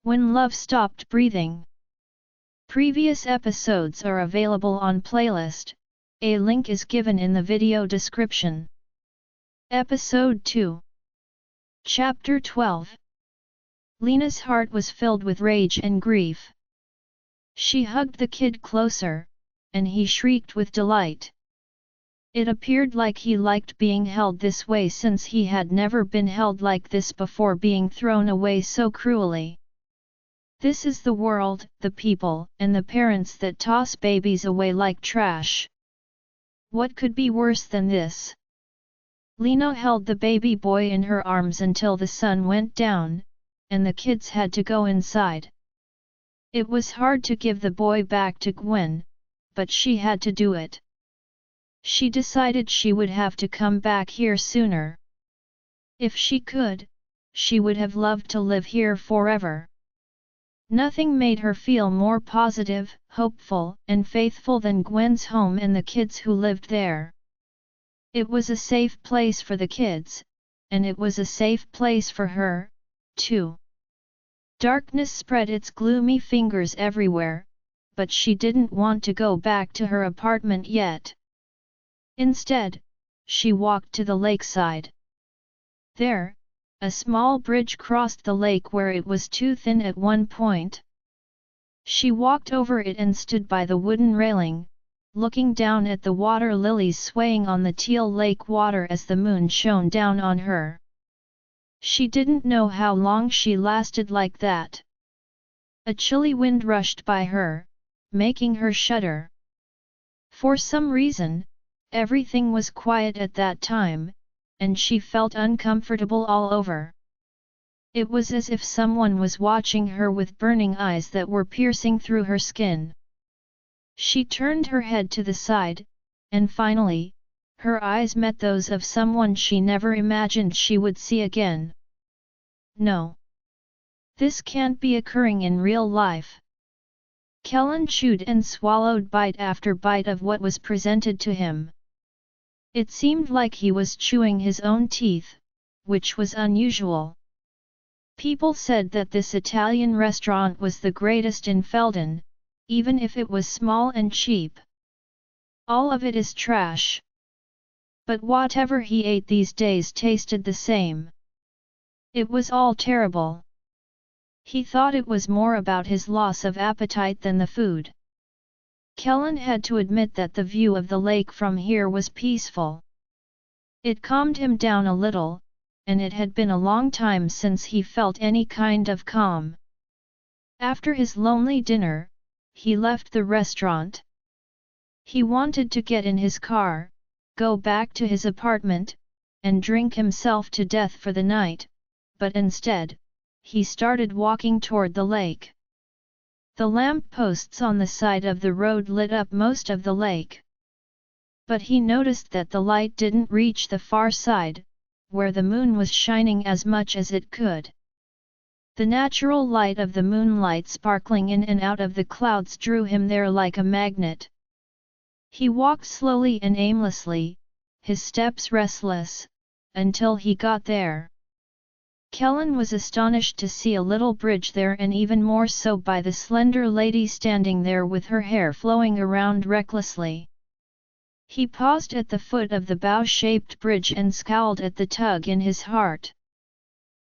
When Love Stopped Breathing. Previous episodes are available on playlist, a link is given in the video description. Episode 2. Chapter 12. Lena's heart was filled with rage and grief. She hugged the kid closer, and he shrieked with delight. It appeared like he liked being held this way since he had never been held like this before, being thrown away so cruelly. This is the world, the people, and the parents that toss babies away like trash. What could be worse than this? Lena held the baby boy in her arms until the sun went down, and the kids had to go inside. It was hard to give the boy back to Gwen, but she had to do it. She decided she would have to come back here sooner. If she could, she would have loved to live here forever. Nothing made her feel more positive, hopeful, and faithful than Gwen's home and the kids who lived there. It was a safe place for the kids, and it was a safe place for her, too. Darkness spread its gloomy fingers everywhere, but she didn't want to go back to her apartment yet. Instead, she walked to the lakeside. There, a small bridge crossed the lake where it was too thin at one point. She walked over it and stood by the wooden railing, looking down at the water lilies swaying on the teal lake water as the moon shone down on her. She didn't know how long she lasted like that. A chilly wind rushed by her, making her shudder. For some reason, everything was quiet at that time, and she felt uncomfortable all over. It was as if someone was watching her with burning eyes that were piercing through her skin. She turned her head to the side, and finally, her eyes met those of someone she never imagined she would see again. No. This can't be occurring in real life. Kellen chewed and swallowed bite after bite of what was presented to him. It seemed like he was chewing his own teeth, which was unusual. People said that this Italian restaurant was the greatest in Felden, even if it was small and cheap. All of it is trash. But whatever he ate these days tasted the same. It was all terrible. He thought it was more about his loss of appetite than the food. Kellen had to admit that the view of the lake from here was peaceful. It calmed him down a little, and it had been a long time since he felt any kind of calm. After his lonely dinner, he left the restaurant. He wanted to get in his car, go back to his apartment, and drink himself to death for the night, but instead, he started walking toward the lake. The lamp posts on the side of the road lit up most of the lake. But he noticed that the light didn't reach the far side, where the moon was shining as much as it could. The natural light of the moonlight sparkling in and out of the clouds drew him there like a magnet. He walked slowly and aimlessly, his steps restless, until he got there. Kellen was astonished to see a little bridge there, and even more so by the slender lady standing there with her hair flowing around recklessly. He paused at the foot of the bow-shaped bridge and scowled at the tug in his heart.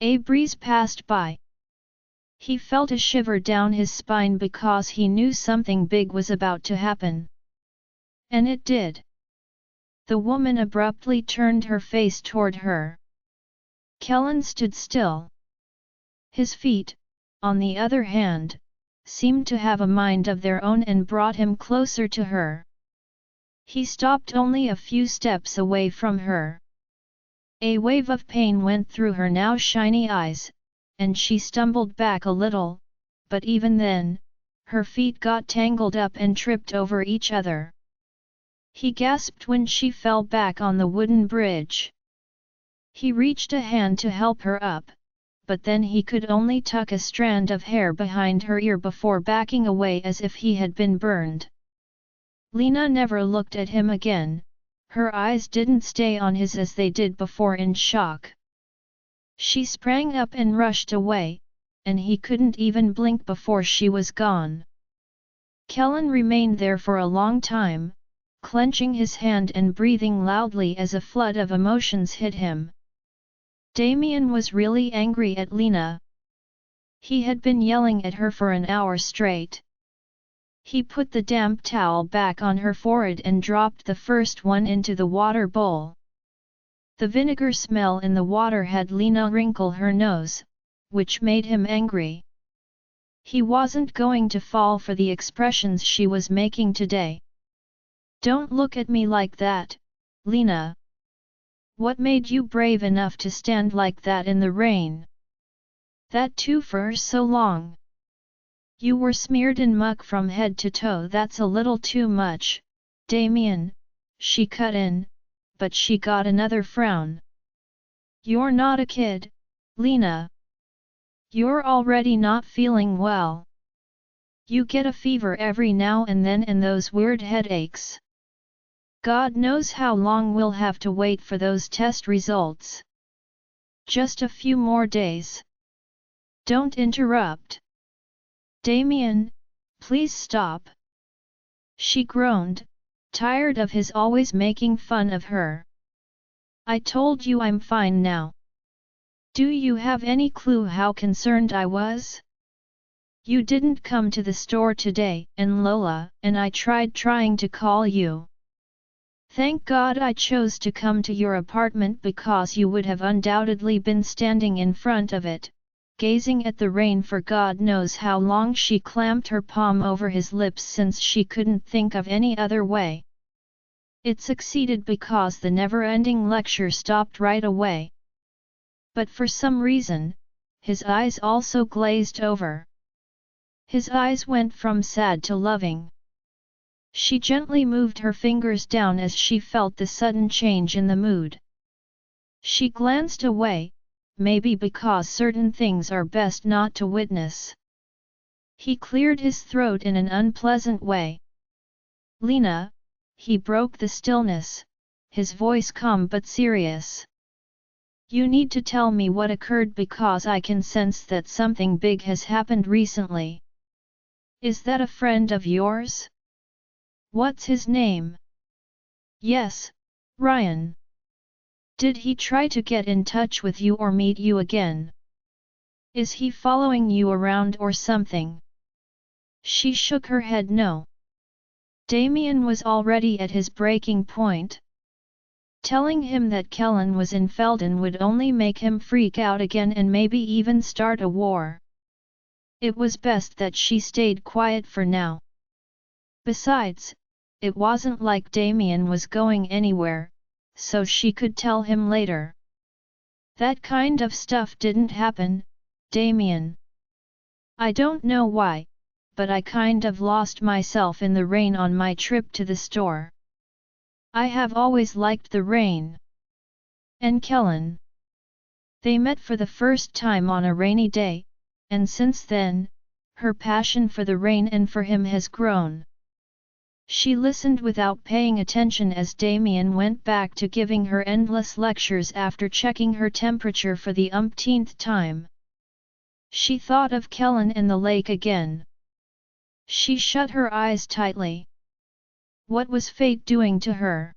A breeze passed by. He felt a shiver down his spine because he knew something big was about to happen. And it did. The woman abruptly turned her face toward her. Kellen stood still. His feet, on the other hand, seemed to have a mind of their own and brought him closer to her. He stopped only a few steps away from her. A wave of pain went through her now shiny eyes, and she stumbled back a little, but even then, her feet got tangled up and tripped over each other. He gasped when she fell back on the wooden bridge. He reached a hand to help her up, but then he could only tuck a strand of hair behind her ear before backing away as if he had been burned. Lena never looked at him again, her eyes didn't stay on his as they did before in shock. She sprang up and rushed away, and he couldn't even blink before she was gone. Kellen remained there for a long time, clenching his hand and breathing loudly as a flood of emotions hit him. Damien was really angry at Lena. He had been yelling at her for an hour straight. He put the damp towel back on her forehead and dropped the first one into the water bowl. The vinegar smell in the water had Lena wrinkle her nose, which made him angry. He wasn't going to fall for the expressions she was making today. "Don't look at me like that, Lena. What made you brave enough to stand like that in the rain? That too for so long. You were smeared in muck from head to toe. That's a little too much, Damien," she cut in, but she got another frown. "You're not a kid, Lena. You're already not feeling well. You get a fever every now and then and those weird headaches. God knows how long we'll have to wait for those test results. Just a few more days. Don't interrupt. Damien, please stop." She groaned, tired of his always making fun of her. "I told you I'm fine now. Do you have any clue how concerned I was? You didn't come to the store today, and Lola and I tried trying to call you. Thank God I chose to come to your apartment because you would have undoubtedly been standing in front of it, gazing at the rain for God knows how long." She clamped her palm over his lips since she couldn't think of any other way. It succeeded because the never-ending lecture stopped right away. But for some reason, his eyes also glazed over. His eyes went from sad to loving. She gently moved her fingers down as she felt the sudden change in the mood. She glanced away, maybe because certain things are best not to witness. He cleared his throat in an unpleasant way. "Lena," he broke the stillness, his voice calm but serious. "You need to tell me what occurred because I can sense that something big has happened recently. Is that a friend of yours? What's his name?" "Yes, Ryan. Did he try to get in touch with you or meet you again? Is he following you around or something?" She shook her head no. Damien was already at his breaking point. Telling him that Kellen was in Felden would only make him freak out again and maybe even start a war. It was best that she stayed quiet for now. Besides, it wasn't like Damien was going anywhere, so she could tell him later. "That kind of stuff didn't happen, Damien. I don't know why, but I kind of lost myself in the rain on my trip to the store. I have always liked the rain. And Kellen. They met for the first time on a rainy day, and since then, her passion for the rain and for him has grown." She listened without paying attention as Damien went back to giving her endless lectures after checking her temperature for the umpteenth time. She thought of Kellen and the lake again. She shut her eyes tightly. What was fate doing to her?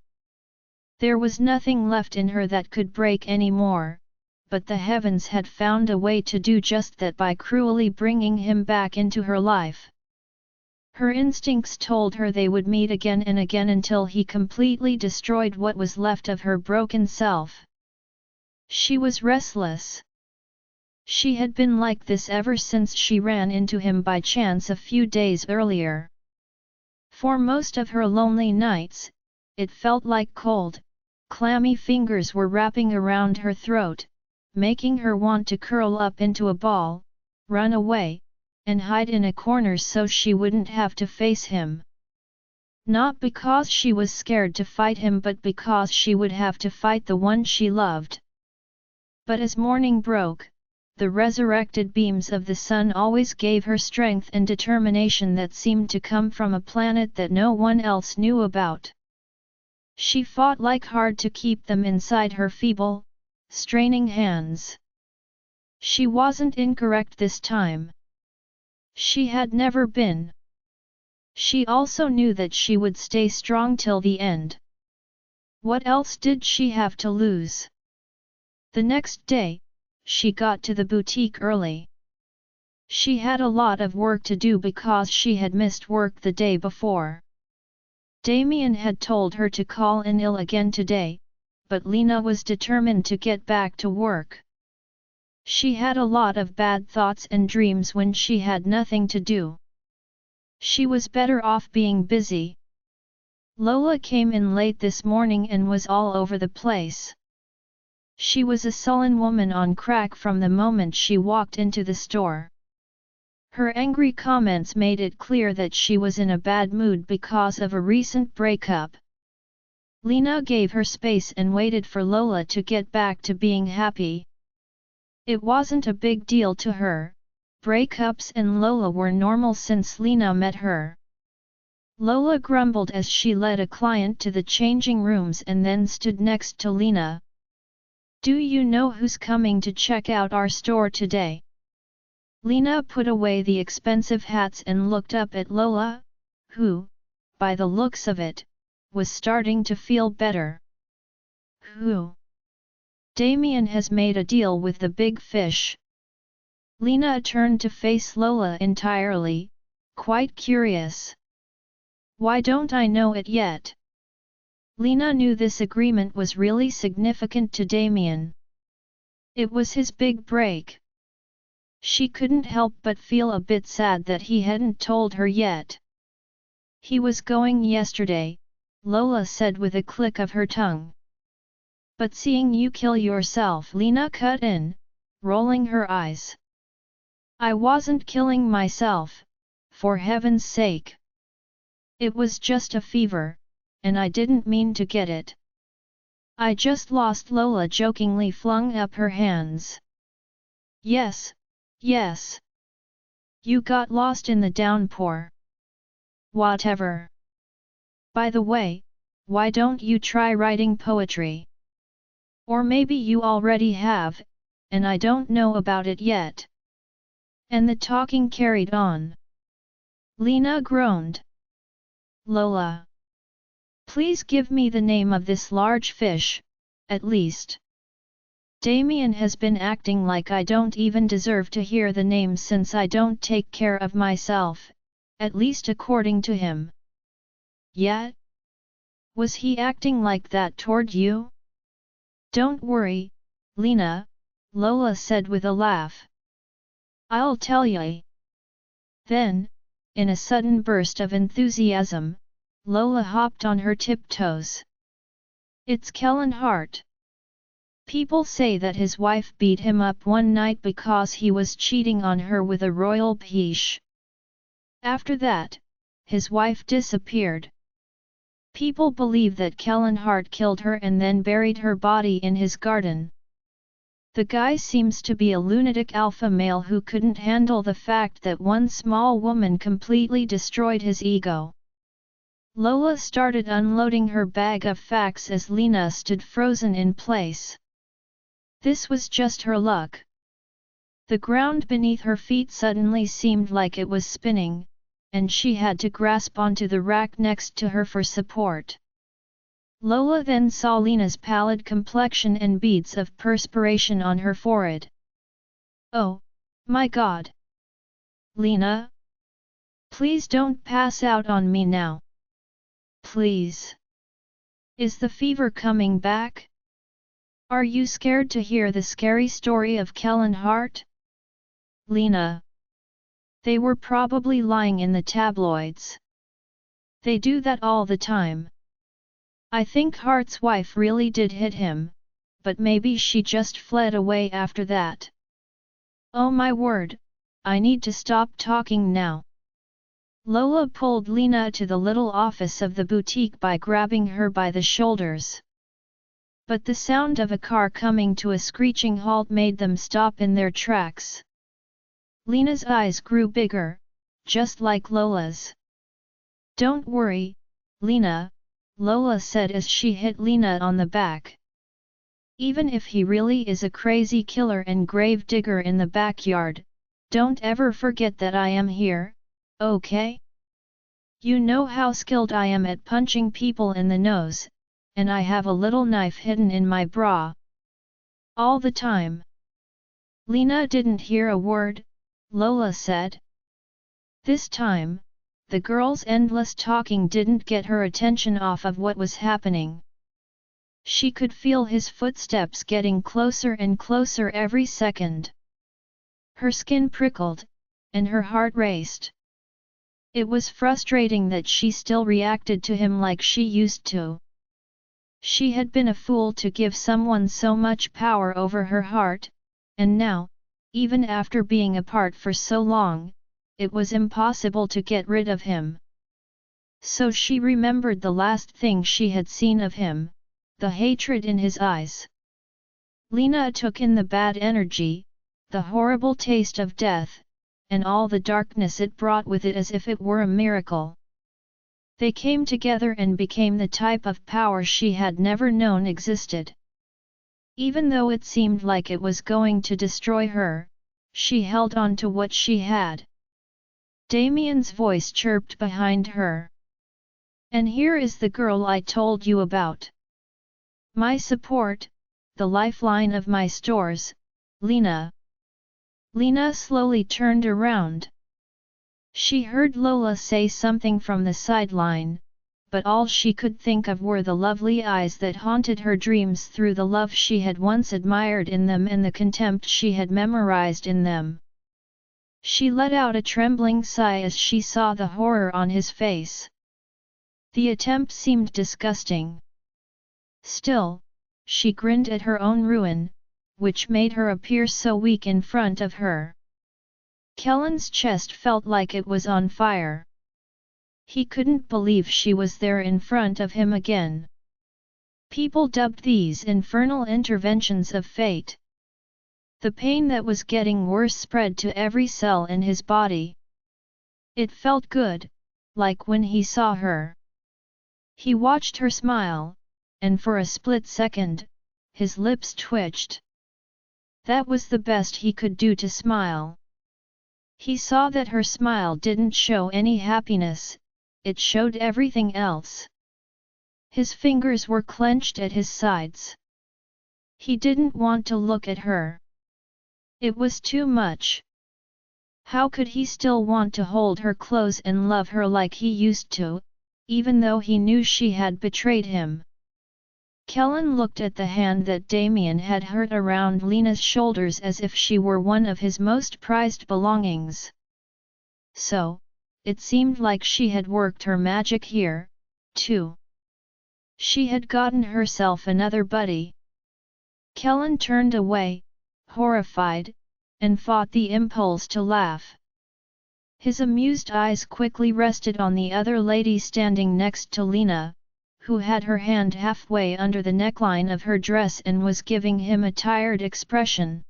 There was nothing left in her that could break any more, but the heavens had found a way to do just that by cruelly bringing him back into her life. Her instincts told her they would meet again and again until he completely destroyed what was left of her broken self. She was restless. She had been like this ever since she ran into him by chance a few days earlier. For most of her lonely nights, it felt like cold, clammy fingers were wrapping around her throat, making her want to curl up into a ball, run away, and hide in a corner so she wouldn't have to face him. Not because she was scared to fight him but because she would have to fight the one she loved. But as morning broke, the resurrected beams of the sun always gave her strength and determination that seemed to come from a planet that no one else knew about. She fought like hard to keep them inside her feeble, straining hands. She wasn't incorrect this time. She had never been. She also knew that she would stay strong till the end. What else did she have to lose? The next day, she got to the boutique early. She had a lot of work to do because she had missed work the day before. Damien had told her to call in ill again today, but Lena was determined to get back to work. She had a lot of bad thoughts and dreams when she had nothing to do. She was better off being busy. Lola came in late this morning and was all over the place. She was a sullen woman on crack from the moment she walked into the store. Her angry comments made it clear that she was in a bad mood because of a recent breakup. Lena gave her space and waited for Lola to get back to being happy. It wasn't a big deal to her. Breakups and Lola were normal since Lena met her. Lola grumbled as she led a client to the changing rooms and then stood next to Lena. "Do you know who's coming to check out our store today?" Lena put away the expensive hats and looked up at Lola, who, by the looks of it, was starting to feel better. "Who?" "Damien has made a deal with the big fish." Lena turned to face Lola entirely, quite curious. "Why don't I know it yet?" Lena knew this agreement was really significant to Damien. It was his big break. She couldn't help but feel a bit sad that he hadn't told her yet. "He was going yesterday," Lola said with a click of her tongue. "But seeing you kill yourself," Lena cut in, rolling her eyes. "I wasn't killing myself, for heaven's sake. It was just a fever, and I didn't mean to get it. I just lost." Lola jokingly flung up her hands. "Yes, yes. You got lost in the downpour. Whatever. By the way, why don't you try writing poetry? Or maybe you already have, and I don't know about it yet." And the talking carried on. Lena groaned. "Lola, please give me the name of this large fish, at least. Damien has been acting like I don't even deserve to hear the name since I don't take care of myself, at least according to him." "Yeah? Was he acting like that toward you?" "Don't worry, Lena," Lola said with a laugh. "I'll tell ya." Then, in a sudden burst of enthusiasm, Lola hopped on her tiptoes. "It's Kellen Hart. People say that his wife beat him up one night because he was cheating on her with a royal peach. After that, his wife disappeared. People believe that Kellen Hart killed her and then buried her body in his garden. The guy seems to be a lunatic alpha male who couldn't handle the fact that one small woman completely destroyed his ego." Lola started unloading her bag of facts as Lena stood frozen in place. This was just her luck. The ground beneath her feet suddenly seemed like it was spinning, and she had to grasp onto the rack next to her for support. Lola then saw Lena's pallid complexion and beads of perspiration on her forehead. "Oh, my God! Lena? Please don't pass out on me now. Please. Is the fever coming back? Are you scared to hear the scary story of Kellen Hart?" "Lena. They were probably lying in the tabloids. They do that all the time. I think Hart's wife really did hit him, but maybe she just fled away after that. Oh my word, I need to stop talking now." Lola pulled Lena to the little office of the boutique by grabbing her by the shoulders. But the sound of a car coming to a screeching halt made them stop in their tracks. Lena's eyes grew bigger, just like Lola's. "Don't worry, Lena," Lola said as she hit Lena on the back. Even if he really is a crazy killer and grave digger in the backyard, don't ever forget that I am here, okay? You know how skilled I am at punching people in the nose, and I have a little knife hidden in my bra. All the time. Lena didn't hear a word, Lola said. This time, the girl's endless talking didn't get her attention off of what was happening. She could feel his footsteps getting closer and closer every second. Her skin prickled, and her heart raced. It was frustrating that she still reacted to him like she used to. She had been a fool to give someone so much power over her heart, and now, even after being apart for so long, it was impossible to get rid of him. So she remembered the last thing she had seen of him, the hatred in his eyes. Lena took in the bad energy, the horrible taste of death, and all the darkness it brought with it as if it were a miracle. They came together and became the type of power she had never known existed. Even though it seemed like it was going to destroy her, she held on to what she had. Damien's voice chirped behind her. And here is the girl I told you about. My support, the lifeline of my stores, Lena. Lena slowly turned around. She heard Lola say something from the sideline, but all she could think of were the lovely eyes that haunted her dreams through the love she had once admired in them and the contempt she had memorized in them. She let out a trembling sigh as she saw the horror on his face. The attempt seemed disgusting. Still, she grinned at her own ruin, which made her appear so weak in front of her. Kellen's chest felt like it was on fire. He couldn't believe she was there in front of him again. People dubbed these infernal interventions of fate. The pain that was getting worse spread to every cell in his body. It felt good, like when he saw her. He watched her smile, and for a split second, his lips twitched. That was the best he could do to smile. He saw that her smile didn't show any happiness, it showed everything else. His fingers were clenched at his sides. He didn't want to look at her. It was too much. How could he still want to hold her close and love her like he used to, even though he knew she had betrayed him? Kellen looked at the hand that Damien had hurt around Lena's shoulders as if she were one of his most prized belongings. So, it seemed like she had worked her magic here, too. She had gotten herself another buddy. Kellen turned away, horrified, and fought the impulse to laugh. His amused eyes quickly rested on the other lady standing next to Lena, who had her hand halfway under the neckline of her dress and was giving him a tired expression.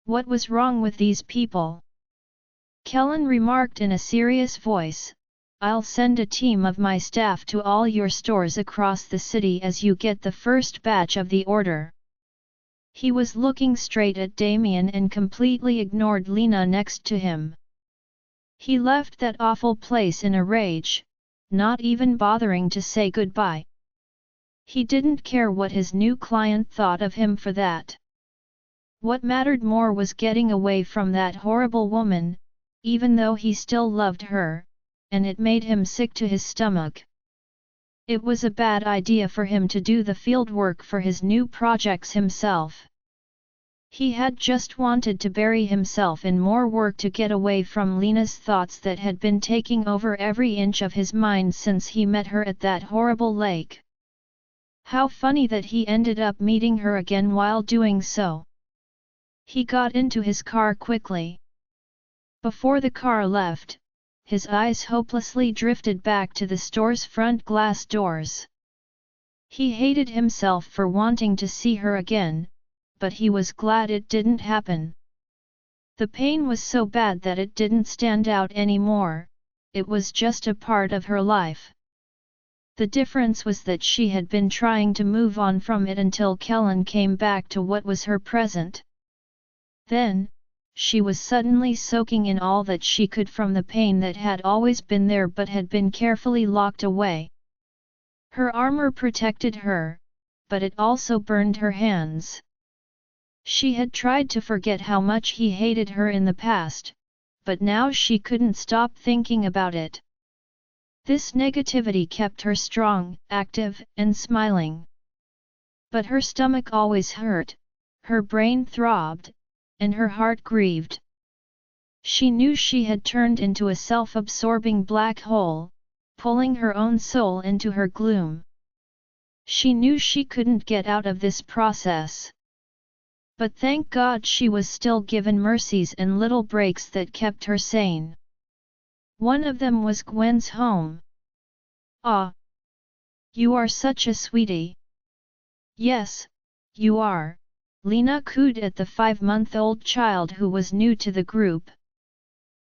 What was wrong with these people? Kellen remarked in a serious voice, I'll send a team of my staff to all your stores across the city as you get the first batch of the order. He was looking straight at Damien and completely ignored Lena next to him. He left that awful place in a rage, not even bothering to say goodbye. He didn't care what his new client thought of him for that. What mattered more was getting away from that horrible woman, even though he still loved her, and it made him sick to his stomach. It was a bad idea for him to do the field work for his new projects himself. He had just wanted to bury himself in more work to get away from Lena's thoughts that had been taking over every inch of his mind since he met her at that horrible lake. How funny that he ended up meeting her again while doing so. He got into his car quickly. Before the car left, his eyes hopelessly drifted back to the store's front glass doors. He hated himself for wanting to see her again, but he was glad it didn't happen. The pain was so bad that it didn't stand out anymore, it was just a part of her life. The difference was that she had been trying to move on from it until Kellen came back to what was her present. Then, she was suddenly soaking in all that she could from the pain that had always been there but had been carefully locked away. Her armor protected her, but it also burned her hands. She had tried to forget how much he hated her in the past, but now she couldn't stop thinking about it. This negativity kept her strong, active, and smiling. But her stomach always hurt, her brain throbbed, and her heart grieved. She knew she had turned into a self-absorbing black hole, pulling her own soul into her gloom. She knew she couldn't get out of this process. But thank God she was still given mercies and little breaks that kept her sane. One of them was Gwen's home. "Ah! You are such a sweetie." "Yes, you are," Lena cooed at the 5-month-old child who was new to the group.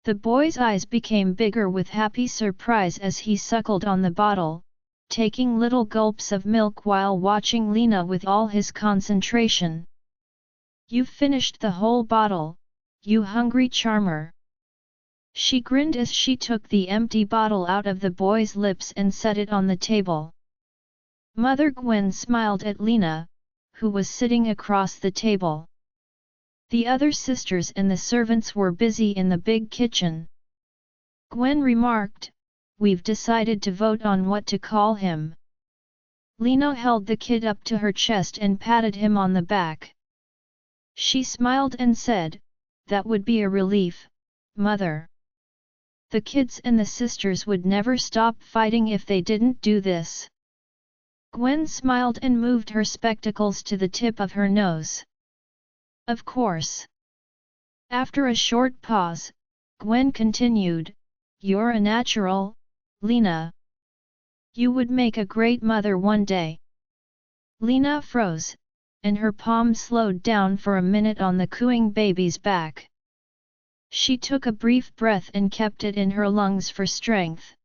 The boy's eyes became bigger with happy surprise as he suckled on the bottle, taking little gulps of milk while watching Lena with all his concentration. "You've finished the whole bottle, you hungry charmer." She grinned as she took the empty bottle out of the boy's lips and set it on the table. Mother Gwen smiled at Lena, who was sitting across the table. The other sisters and the servants were busy in the big kitchen. Gwen remarked, "We've decided to vote on what to call him." Lena held the kid up to her chest and patted him on the back. She smiled and said, "That would be a relief, Mother. The kids and the sisters would never stop fighting if they didn't do this." Gwen smiled and moved her spectacles to the tip of her nose. "Of course." After a short pause, Gwen continued, "You're a natural, Lena. You would make a great mother one day." Lena froze, and her palm slowed down for a minute on the cooing baby's back. She took a brief breath and kept it in her lungs for strength.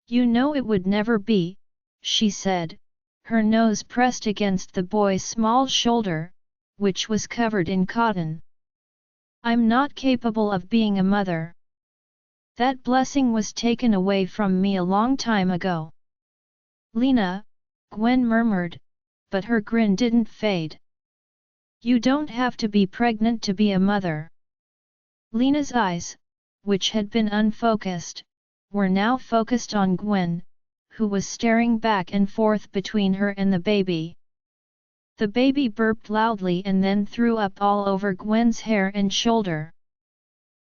"You know it would never be," she said, her nose pressed against the boy's small shoulder, which was covered in cotton. "I'm not capable of being a mother. That blessing was taken away from me a long time ago." "Lena," Gwen murmured, but her grin didn't fade. "You don't have to be pregnant to be a mother." Lena's eyes, which had been unfocused, were now focused on Gwen, who was staring back and forth between her and the baby. The baby burped loudly and then threw up all over Gwen's hair and shoulder.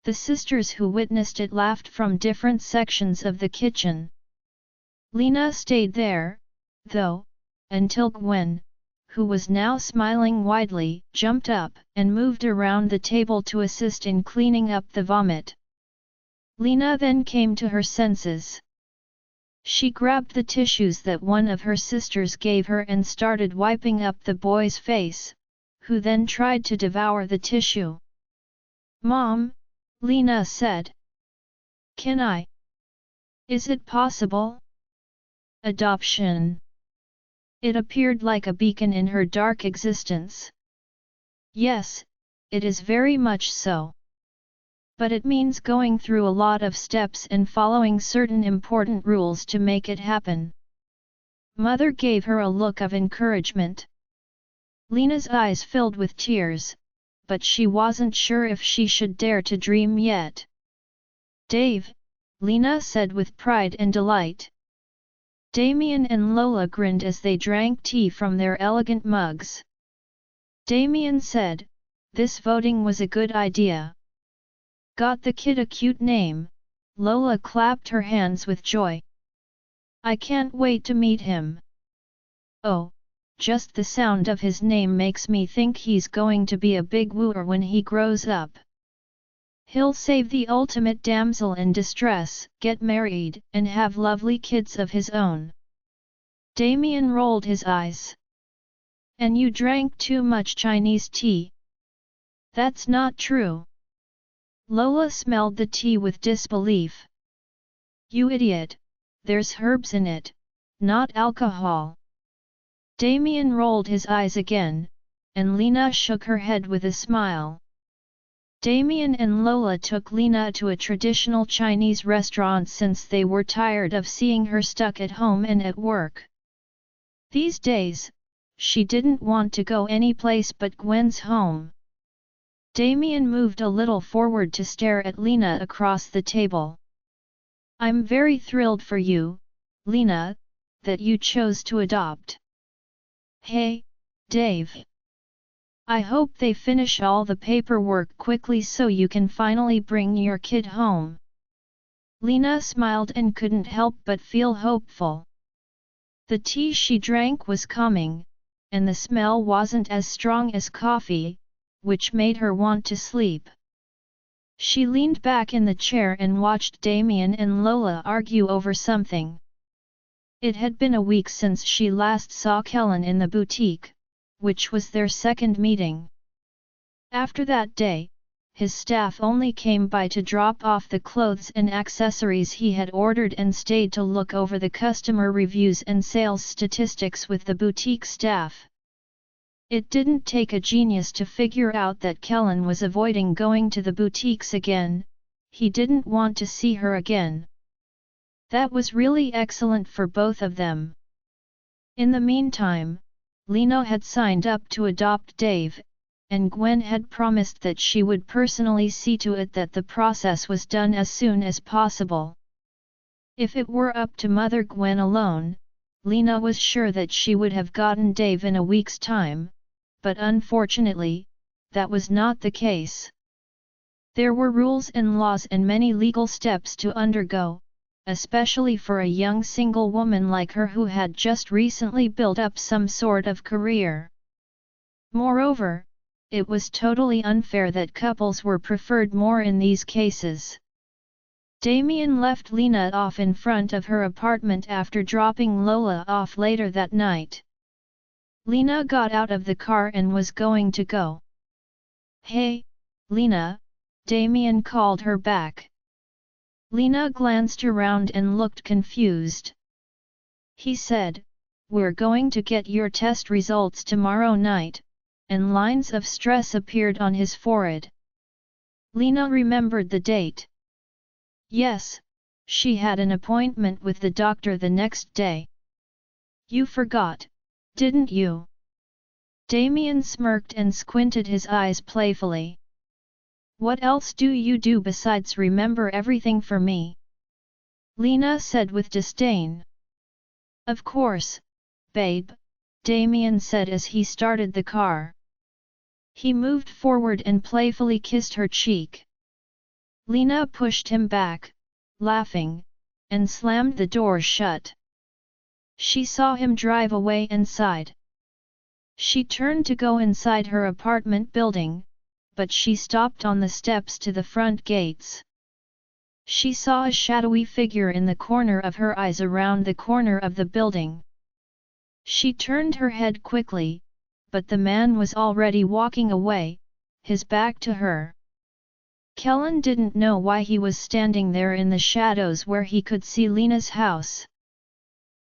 The sisters who witnessed it laughed from different sections of the kitchen. Lena stayed there, though, until Gwen, who was now smiling widely, jumped up and moved around the table to assist in cleaning up the vomit. Lena then came to her senses. She grabbed the tissues that one of her sisters gave her and started wiping up the boy's face, who then tried to devour the tissue. "Mom," Lena said. "Can I? Is it possible?" Adoption. It appeared like a beacon in her dark existence. "Yes, it is very much so. But it means going through a lot of steps and following certain important rules to make it happen." Mother gave her a look of encouragement. Lena's eyes filled with tears, but she wasn't sure if she should dare to dream yet. "Dave," Lena said with pride and delight. Damien and Lola grinned as they drank tea from their elegant mugs. Damien said, "This voting was a good idea. Got the kid a cute name." Lola clapped her hands with joy. "I can't wait to meet him. Oh, just the sound of his name makes me think he's going to be a big wooer when he grows up. He'll save the ultimate damsel in distress, get married, and have lovely kids of his own." Damien rolled his eyes. "And you drank too much Chinese tea." "That's not true." Lola smelled the tea with disbelief. "You idiot, there's herbs in it," not alcohol. Damien rolled his eyes again, and Lena shook her head with a smile. Damien and Lola took Lena to a traditional Chinese restaurant since they were tired of seeing her stuck at home and at work. These days, she didn't want to go any place but Gwen's home. Damien moved a little forward to stare at Lena across the table. "I'm very thrilled for you, Lena, that you chose to adopt. Hey, Dave. I hope they finish all the paperwork quickly so you can finally bring your kid home." Lena smiled and couldn't help but feel hopeful. The tea she drank was calming, and the smell wasn't as strong as coffee, which made her want to sleep. She leaned back in the chair and watched Damien and Lola argue over something. It had been a week since she last saw Kellen in the boutique, which was their second meeting. After that day, his staff only came by to drop off the clothes and accessories he had ordered and stayed to look over the customer reviews and sales statistics with the boutique staff. It didn't take a genius to figure out that Kellen was avoiding going to the boutiques again. He didn't want to see her again. That was really excellent for both of them. In the meantime, Lena had signed up to adopt Dave, and Gwen had promised that she would personally see to it that the process was done as soon as possible. If it were up to Mother Gwen alone, Lena was sure that she would have gotten Dave in a week's time, but unfortunately, that was not the case. There were rules and laws and many legal steps to undergo, especially for a young single woman like her who had just recently built up some sort of career. Moreover, it was totally unfair that couples were preferred more in these cases. Damien left Lena off in front of her apartment after dropping Lola off later that night. Lena got out of the car and was going to go. "Hey, Lena," Damien called her back. Lena glanced around and looked confused. He said, "We're going to get your test results tomorrow night," and lines of stress appeared on his forehead. Lena remembered the date. Yes, she had an appointment with the doctor the next day. "You forgot, didn't you?" Damien smirked and squinted his eyes playfully. "What else do you do besides remember everything for me?" Lena said with disdain. "Of course, babe," Damien said as he started the car. He moved forward and playfully kissed her cheek. Lena pushed him back, laughing, and slammed the door shut. She saw him drive away and sighed. She turned to go inside her apartment building, but she stopped on the steps to the front gates. She saw a shadowy figure in the corner of her eyes around the corner of the building. She turned her head quickly, but the man was already walking away, his back to her. Kellen didn't know why he was standing there in the shadows where he could see Lena's house.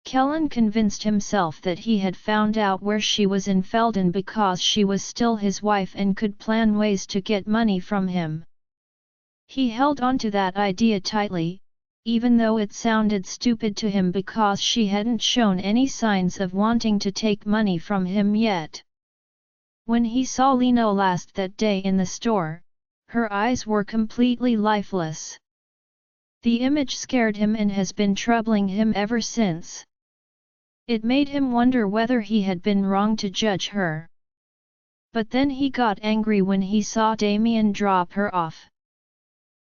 Kellen convinced himself that he had found out where she was in Felden because she was still his wife and could plan ways to get money from him. He held on to that idea tightly, even though it sounded stupid to him because she hadn't shown any signs of wanting to take money from him yet. When he saw Lena last that day in the store, her eyes were completely lifeless. The image scared him and has been troubling him ever since. It made him wonder whether he had been wrong to judge her. But then he got angry when he saw Damien drop her off.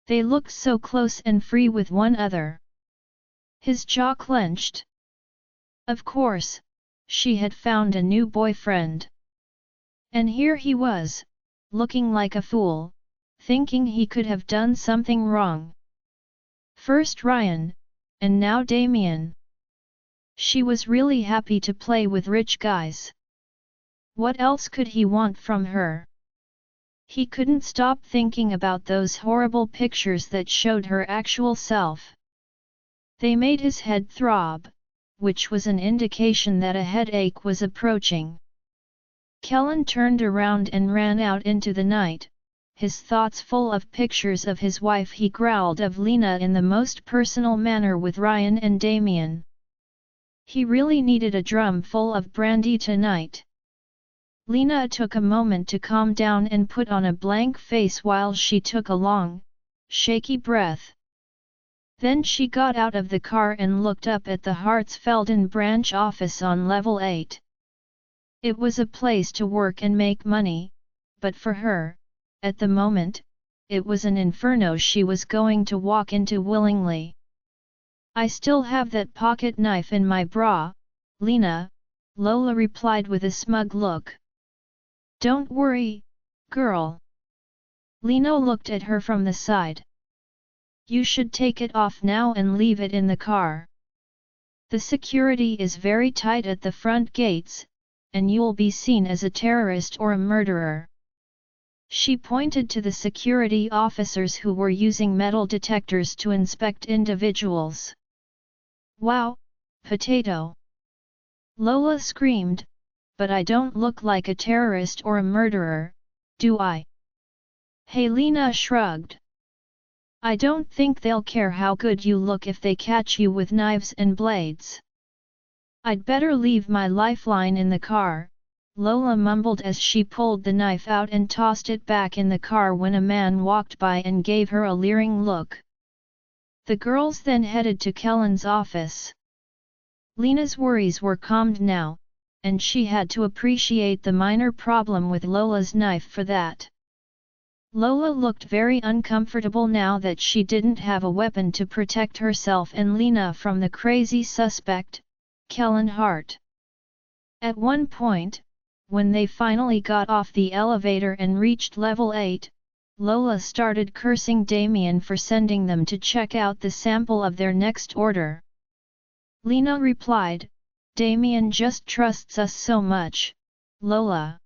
They looked so close and free with one another. His jaw clenched. Of course, she had found a new boyfriend. And here he was, looking like a fool, thinking he could have done something wrong. First Ryan, and now Damien. She was really happy to play with rich guys. What else could he want from her? He couldn't stop thinking about those horrible pictures that showed her actual self. They made his head throb, which was an indication that a headache was approaching. Kellen turned around and ran out into the night, his thoughts full of pictures of his wife. He growled of Lena in the most personal manner with Ryan and Damien. He really needed a drum full of brandy tonight. Lena took a moment to calm down and put on a blank face while she took a long, shaky breath. Then she got out of the car and looked up at the Hartsfelden branch office on level 8. It was a place to work and make money, but for her, at the moment, it was an inferno she was going to walk into willingly. "I still have that pocket knife in my bra, Lena," Lola replied with a smug look. "Don't worry, girl." Lena looked at her from the side. "You should take it off now and leave it in the car. The security is very tight at the front gates, and you'll be seen as a terrorist or a murderer." She pointed to the security officers who were using metal detectors to inspect individuals. "Wow, potato!" Lola screamed, "But I don't look like a terrorist or a murderer, do I?" Helena shrugged. "I don't think they'll care how good you look if they catch you with knives and blades." "I'd better leave my lifeline in the car," Lola mumbled as she pulled the knife out and tossed it back in the car when a man walked by and gave her a leering look. The girls then headed to Kellen's office. Lena's worries were calmed now, and she had to appreciate the minor problem with Lola's knife for that. Lola looked very uncomfortable now that she didn't have a weapon to protect herself and Lena from the crazy suspect, Kellen Hart. At one point, when they finally got off the elevator and reached level 8, Lola started cursing Damien for sending them to check out the sample of their next order. Lena replied, "Damien just trusts us so much, Lola.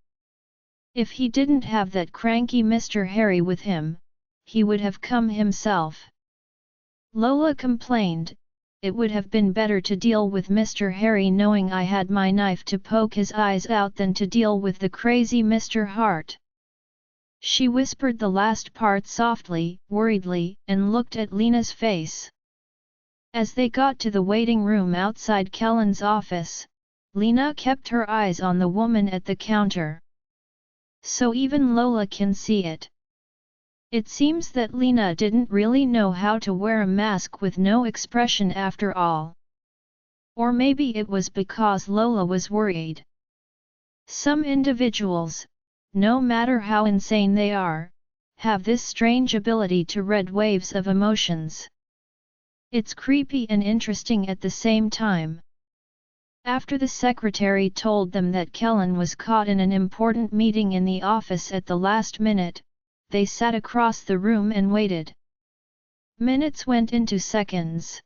If he didn't have that cranky Mr. Harry with him, he would have come himself." Lola complained, "It would have been better to deal with Mr. Harry knowing I had my knife to poke his eyes out than to deal with the crazy Mr. Hart." She whispered the last part softly, worriedly, and looked at Lena's face. As they got to the waiting room outside Kellen's office, Lena kept her eyes on the woman at the counter. So even Lola can see it. It seems that Lena didn't really know how to wear a mask with no expression after all. Or maybe it was because Lola was worried. Some individuals, no matter how insane they are, have this strange ability to read waves of emotions. It's creepy and interesting at the same time. After the secretary told them that Kellen was caught in an important meeting in the office at the last minute, they sat across the room and waited. Minutes went into seconds.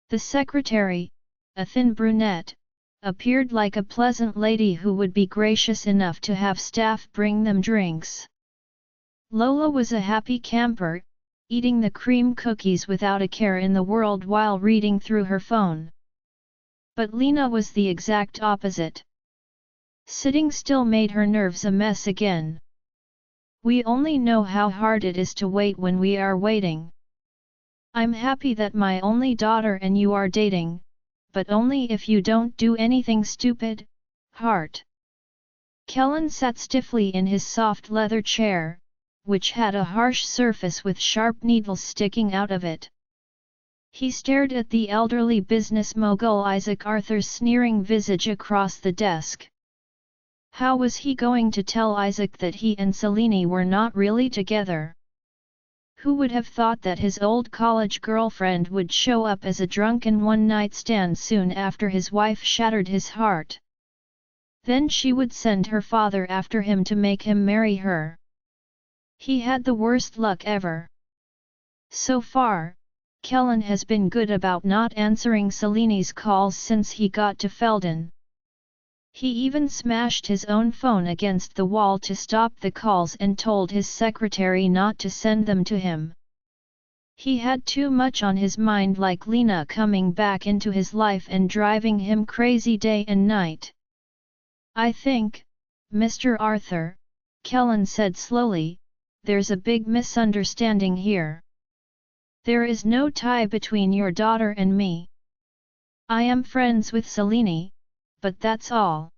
The secretary, a thin brunette, appeared like a pleasant lady who would be gracious enough to have staff bring them drinks. Lola was a happy camper, eating the cream cookies without a care in the world while reading through her phone. But Lena was the exact opposite. Sitting still made her nerves a mess again. "We only know how hard it is to wait when we are waiting. I'm happy that my only daughter and you are dating, but only if you don't do anything stupid, Hart." Kellen sat stiffly in his soft leather chair, which had a harsh surface with sharp needles sticking out of it. He stared at the elderly business mogul Isaac Arthur's sneering visage across the desk. How was he going to tell Isaac that he and Selene were not really together? Who would have thought that his old college girlfriend would show up as a drunken one-night stand soon after his wife shattered his heart? Then she would send her father after him to make him marry her. He had the worst luck ever. So far, Kellen has been good about not answering Selene's calls since he got to Felden. He even smashed his own phone against the wall to stop the calls and told his secretary not to send them to him. He had too much on his mind, like Lena coming back into his life and driving him crazy day and night. "I think, Mr. Arthur," Kellen said slowly, "there's a big misunderstanding here. There is no tie between your daughter and me. I am friends with Selene, but that's all."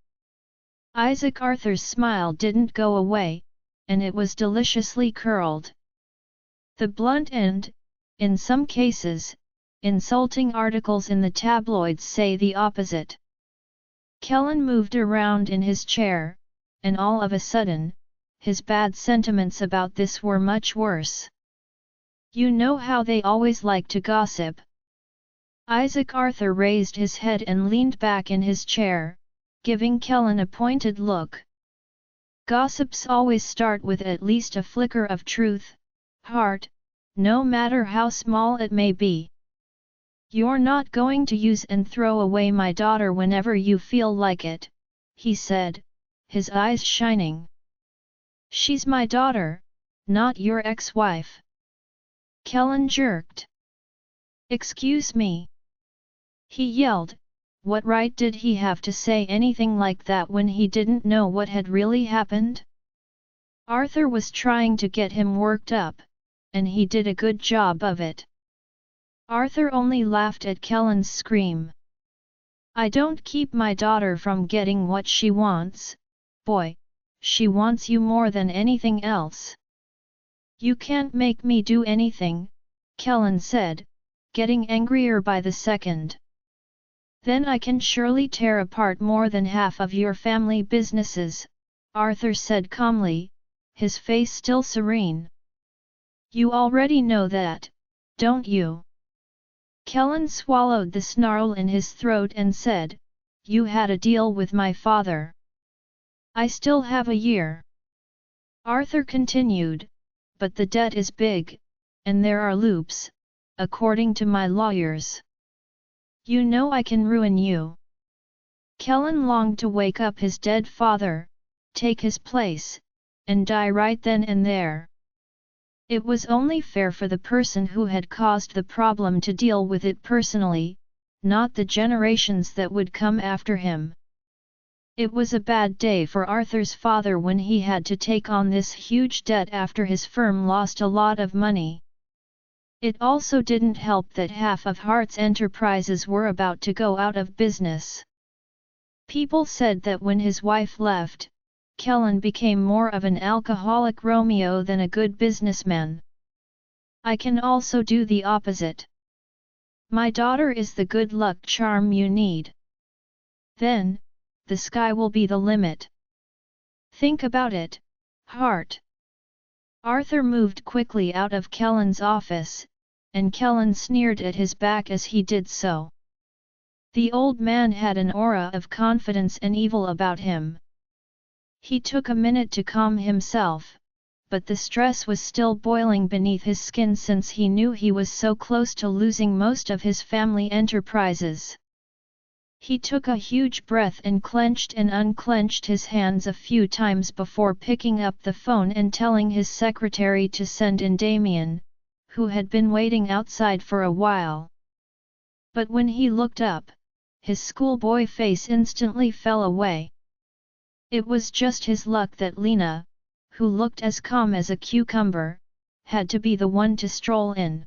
Isaac Arthur's smile didn't go away, and it was deliciously curled. The blunt end, in some cases, insulting articles in the tabloids say the opposite. Kellen moved around in his chair, and all of a sudden, his bad sentiments about this were much worse. "You know how they always like to gossip." Isaac Arthur raised his head and leaned back in his chair, giving Kellen a pointed look. "Gossips always start with at least a flicker of truth, Hart, no matter how small it may be. You're not going to use and throw away my daughter whenever you feel like it," he said, his eyes shining. "She's my daughter, not your ex-wife." Kellen jerked. "Excuse me?" he yelled. What right did he have to say anything like that when he didn't know what had really happened? Arthur was trying to get him worked up, and he did a good job of it. Arthur only laughed at Kellen's scream. "I don't keep my daughter from getting what she wants, boy, she wants you more than anything else." "You can't make me do anything," Kellen said, getting angrier by the second. "Then I can surely tear apart more than half of your family businesses," Arthur said calmly, his face still serene. "You already know that, don't you?" Kellen swallowed the snarl in his throat and said, "You had a deal with my father. I still have a year." Arthur continued, "But the debt is big, and there are loops, according to my lawyers. You know I can ruin you." Kellen longed to wake up his dead father, take his place, and die right then and there. It was only fair for the person who had caused the problem to deal with it personally, not the generations that would come after him. It was a bad day for Arthur's father when he had to take on this huge debt after his firm lost a lot of money. It also didn't help that half of Hart's enterprises were about to go out of business. People said that when his wife left, Kellen became more of an alcoholic Romeo than a good businessman. "I can also do the opposite. My daughter is the good luck charm you need. Then, the sky will be the limit. Think about it, Hart." Arthur moved quickly out of Kellen's office, and Kellen sneered at his back as he did so. The old man had an aura of confidence and evil about him. He took a minute to calm himself, but the stress was still boiling beneath his skin since he knew he was so close to losing most of his family enterprises. He took a huge breath and clenched and unclenched his hands a few times before picking up the phone and telling his secretary to send in Damien, who had been waiting outside for a while. But when he looked up, his schoolboy face instantly fell away. It was just his luck that Lena, who looked as calm as a cucumber, had to be the one to stroll in.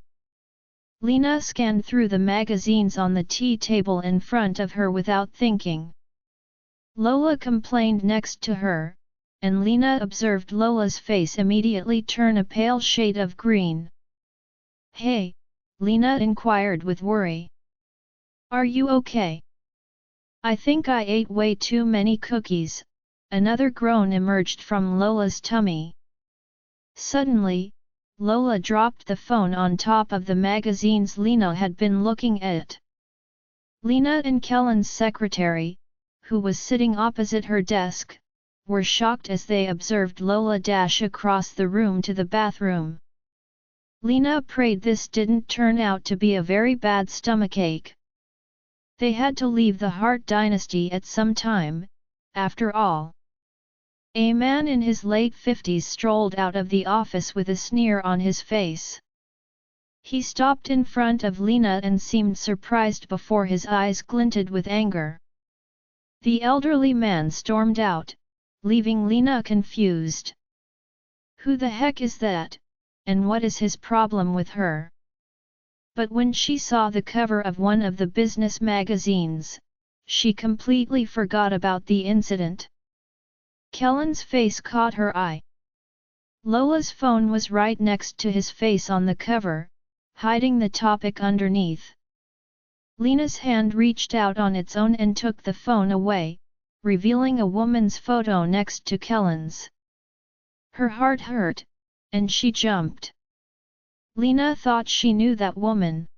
Lena scanned through the magazines on the tea table in front of her without thinking. Lola complained next to her, and Lena observed Lola's face immediately turn a pale shade of green. "Hey," Lena inquired with worry. "Are you okay?" "I think I ate way too many cookies," another groan emerged from Lola's tummy. Suddenly, Lola dropped the phone on top of the magazines Lena had been looking at. Lena and Kellen's secretary, who was sitting opposite her desk, were shocked as they observed Lola dash across the room to the bathroom. Lena prayed this didn't turn out to be a very bad stomachache. They had to leave the Hart dynasty at some time, after all. A man in his late 50s strolled out of the office with a sneer on his face. He stopped in front of Lena and seemed surprised before his eyes glinted with anger. The elderly man stormed out, leaving Lena confused. Who the heck is that, and what is his problem with her? But when she saw the cover of one of the business magazines, she completely forgot about the incident. Kellen's face caught her eye. Lola's phone was right next to his face on the cover, hiding the topic underneath. Lena's hand reached out on its own and took the phone away, revealing a woman's photo next to Kellen's. Her heart hurt, and she jumped. Lena thought she knew that woman.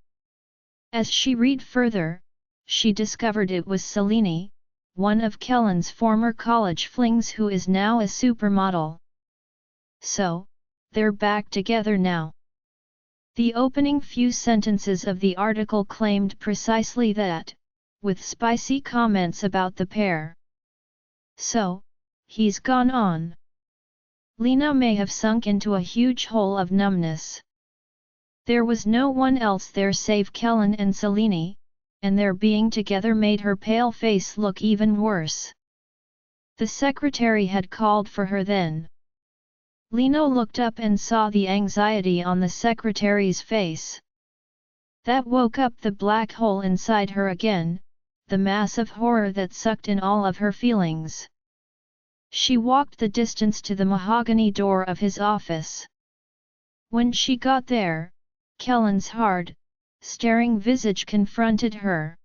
As she read further, she discovered it was Selene, one of Kellen's former college flings who is now a supermodel. So, they're back together now. The opening few sentences of the article claimed precisely that, with spicy comments about the pair. So, he's gone on. Lena may have sunk into a huge hole of numbness. There was no one else there save Kellen and Selene, and their being together made her pale face look even worse. The secretary had called for her then. Lena looked up and saw the anxiety on the secretary's face. That woke up the black hole inside her again, the mass of horror that sucked in all of her feelings. She walked the distance to the mahogany door of his office. When she got there, Kellen's hard, staring visage confronted her.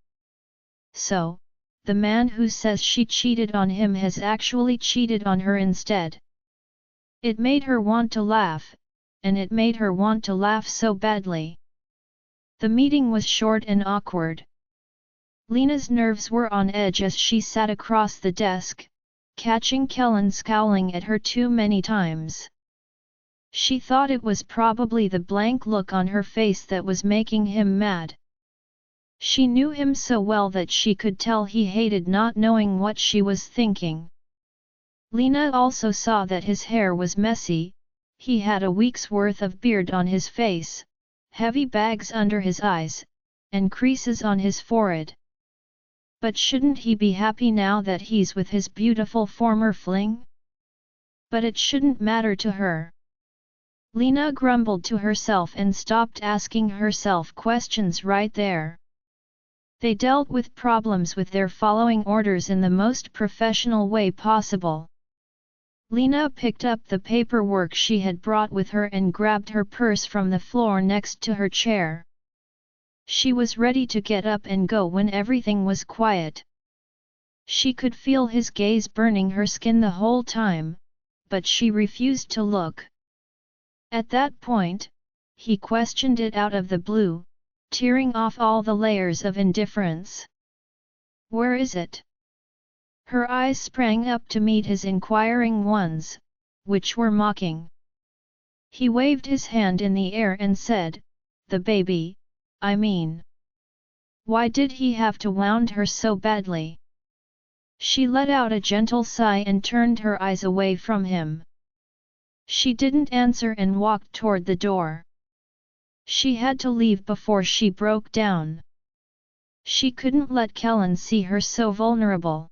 So, the man who says she cheated on him has actually cheated on her instead. It made her want to laugh, and it made her want to laugh so badly. The meeting was short and awkward. Lena's nerves were on edge as she sat across the desk, catching Kellen scowling at her too many times. She thought it was probably the blank look on her face that was making him mad. She knew him so well that she could tell he hated not knowing what she was thinking. Lena also saw that his hair was messy, he had a week's worth of beard on his face, heavy bags under his eyes, and creases on his forehead. But shouldn't he be happy now that he's with his beautiful former fling? But it shouldn't matter to her. Lena grumbled to herself and stopped asking herself questions right there. They dealt with problems with their following orders in the most professional way possible. Lena picked up the paperwork she had brought with her and grabbed her purse from the floor next to her chair. She was ready to get up and go when everything was quiet. She could feel his gaze burning her skin the whole time, but she refused to look. At that point, he questioned it out of the blue, tearing off all the layers of indifference. "Where is it?" Her eyes sprang up to meet his inquiring ones, which were mocking. He waved his hand in the air and said, "The baby, I mean." Why did he have to wound her so badly? She let out a gentle sigh and turned her eyes away from him. She didn't answer and walked toward the door. She had to leave before she broke down. She couldn't let Kellen see her so vulnerable.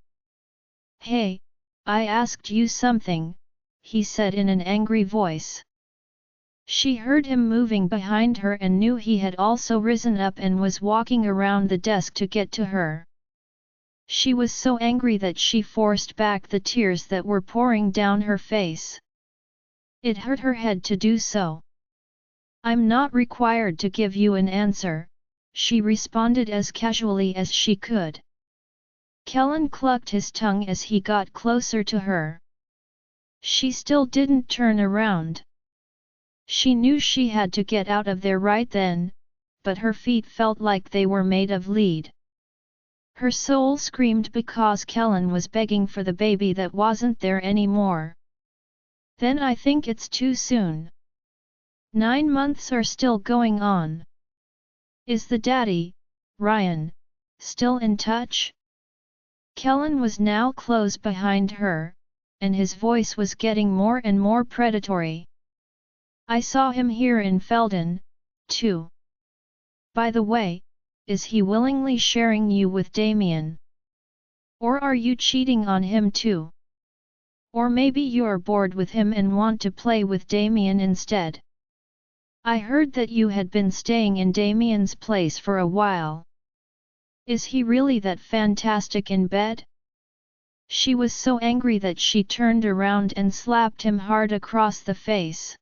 "Hey, I asked you something," he said in an angry voice. She heard him moving behind her and knew he had also risen up and was walking around the desk to get to her. She was so angry that she forced back the tears that were pouring down her face. It hurt her head to do so. "I'm not required to give you an answer," she responded as casually as she could. Kellen clucked his tongue as he got closer to her. She still didn't turn around. She knew she had to get out of there right then, but her feet felt like they were made of lead. Her soul screamed because Kellen was begging for the baby that wasn't there anymore. "Then I think it's too soon. 9 months are still going on. Is the daddy, Ryan, still in touch?" Kellen was now close behind her, and his voice was getting more and more predatory. "I saw him here in Felden, too. By the way, is he willingly sharing you with Damien? Or are you cheating on him too? Or maybe you're bored with him and want to play with Damien instead? I heard that you had been staying in Damien's place for a while. Is he really that fantastic in bed? She was so angry that she turned around and slapped him hard across the face.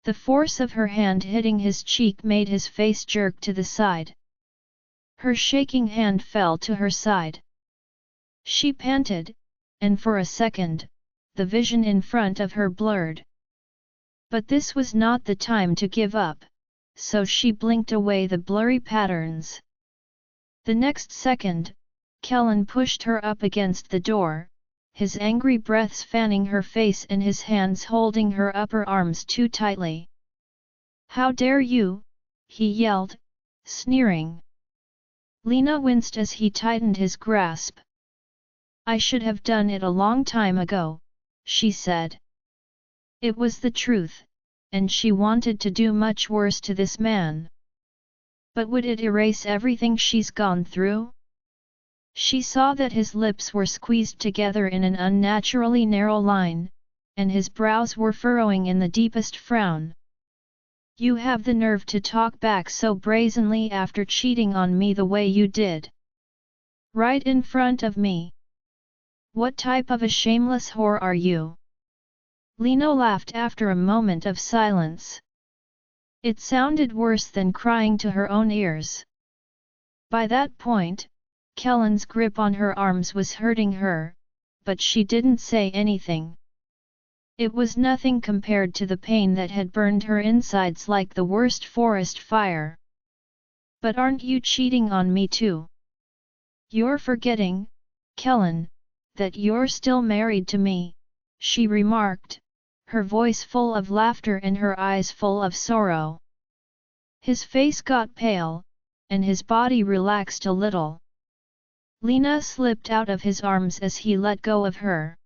The force of her hand hitting his cheek made his face jerk to the side. Her shaking hand fell to her side. She panted, and for a second, the vision in front of her blurred. But this was not the time to give up, so she blinked away the blurry patterns. The next second, Kellen pushed her up against the door, his angry breaths fanning her face and his hands holding her upper arms too tightly. "How dare you?" he yelled, sneering. Lena winced as he tightened his grasp. "I should have done it a long time ago," she said. It was the truth, and she wanted to do much worse to this man. But would it erase everything she's gone through? She saw that his lips were squeezed together in an unnaturally narrow line, and his brows were furrowing in the deepest frown. "You have the nerve to talk back so brazenly after cheating on me the way you did. Right in front of me. What type of a shameless whore are you?" Lena laughed after a moment of silence. It sounded worse than crying to her own ears. By that point, Kellen's grip on her arms was hurting her, but she didn't say anything. It was nothing compared to the pain that had burned her insides like the worst forest fire. "But aren't you cheating on me too? You're forgetting, Kellen, that you're still married to me," she remarked, her voice full of laughter and her eyes full of sorrow. His face got pale, and his body relaxed a little. Lena slipped out of his arms as he let go of her.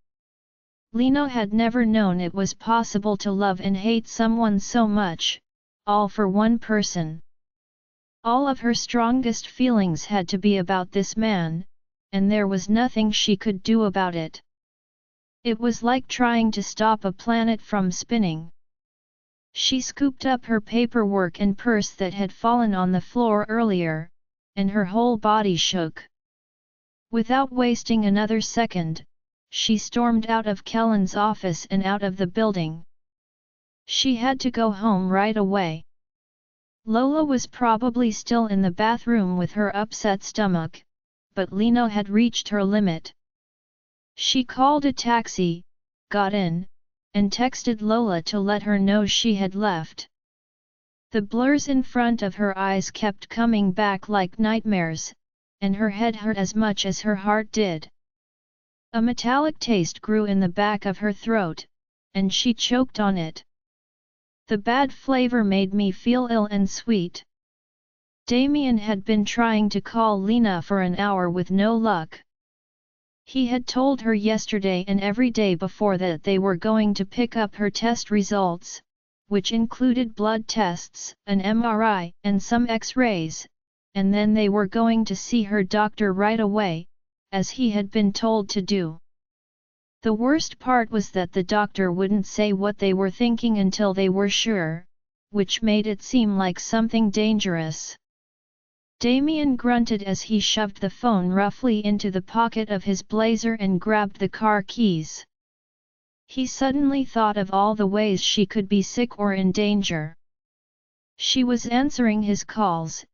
Lena had never known it was possible to love and hate someone so much, all for one person. All of her strongest feelings had to be about this man, and there was nothing she could do about it. It was like trying to stop a planet from spinning. She scooped up her paperwork and purse that had fallen on the floor earlier, and her whole body shook. Without wasting another second, she stormed out of Kellen's office and out of the building. She had to go home right away. Lola was probably still in the bathroom with her upset stomach, but Lena had reached her limit. She called a taxi, got in, and texted Lola to let her know she had left. The blurs in front of her eyes kept coming back like nightmares, and her head hurt as much as her heart did. A metallic taste grew in the back of her throat, and she choked on it. The bad flavor made me feel ill and sweet. Damien had been trying to call Lena for an hour with no luck. He had told her yesterday and every day before that they were going to pick up her test results, which included blood tests, an MRI, and some X-rays, and then they were going to see her doctor right away, as he had been told to do. The worst part was that the doctor wouldn't say what they were thinking until they were sure, which made it seem like something dangerous. Damien grunted as he shoved the phone roughly into the pocket of his blazer and grabbed the car keys. He suddenly thought of all the ways she could be sick or in danger. She was answering his calls,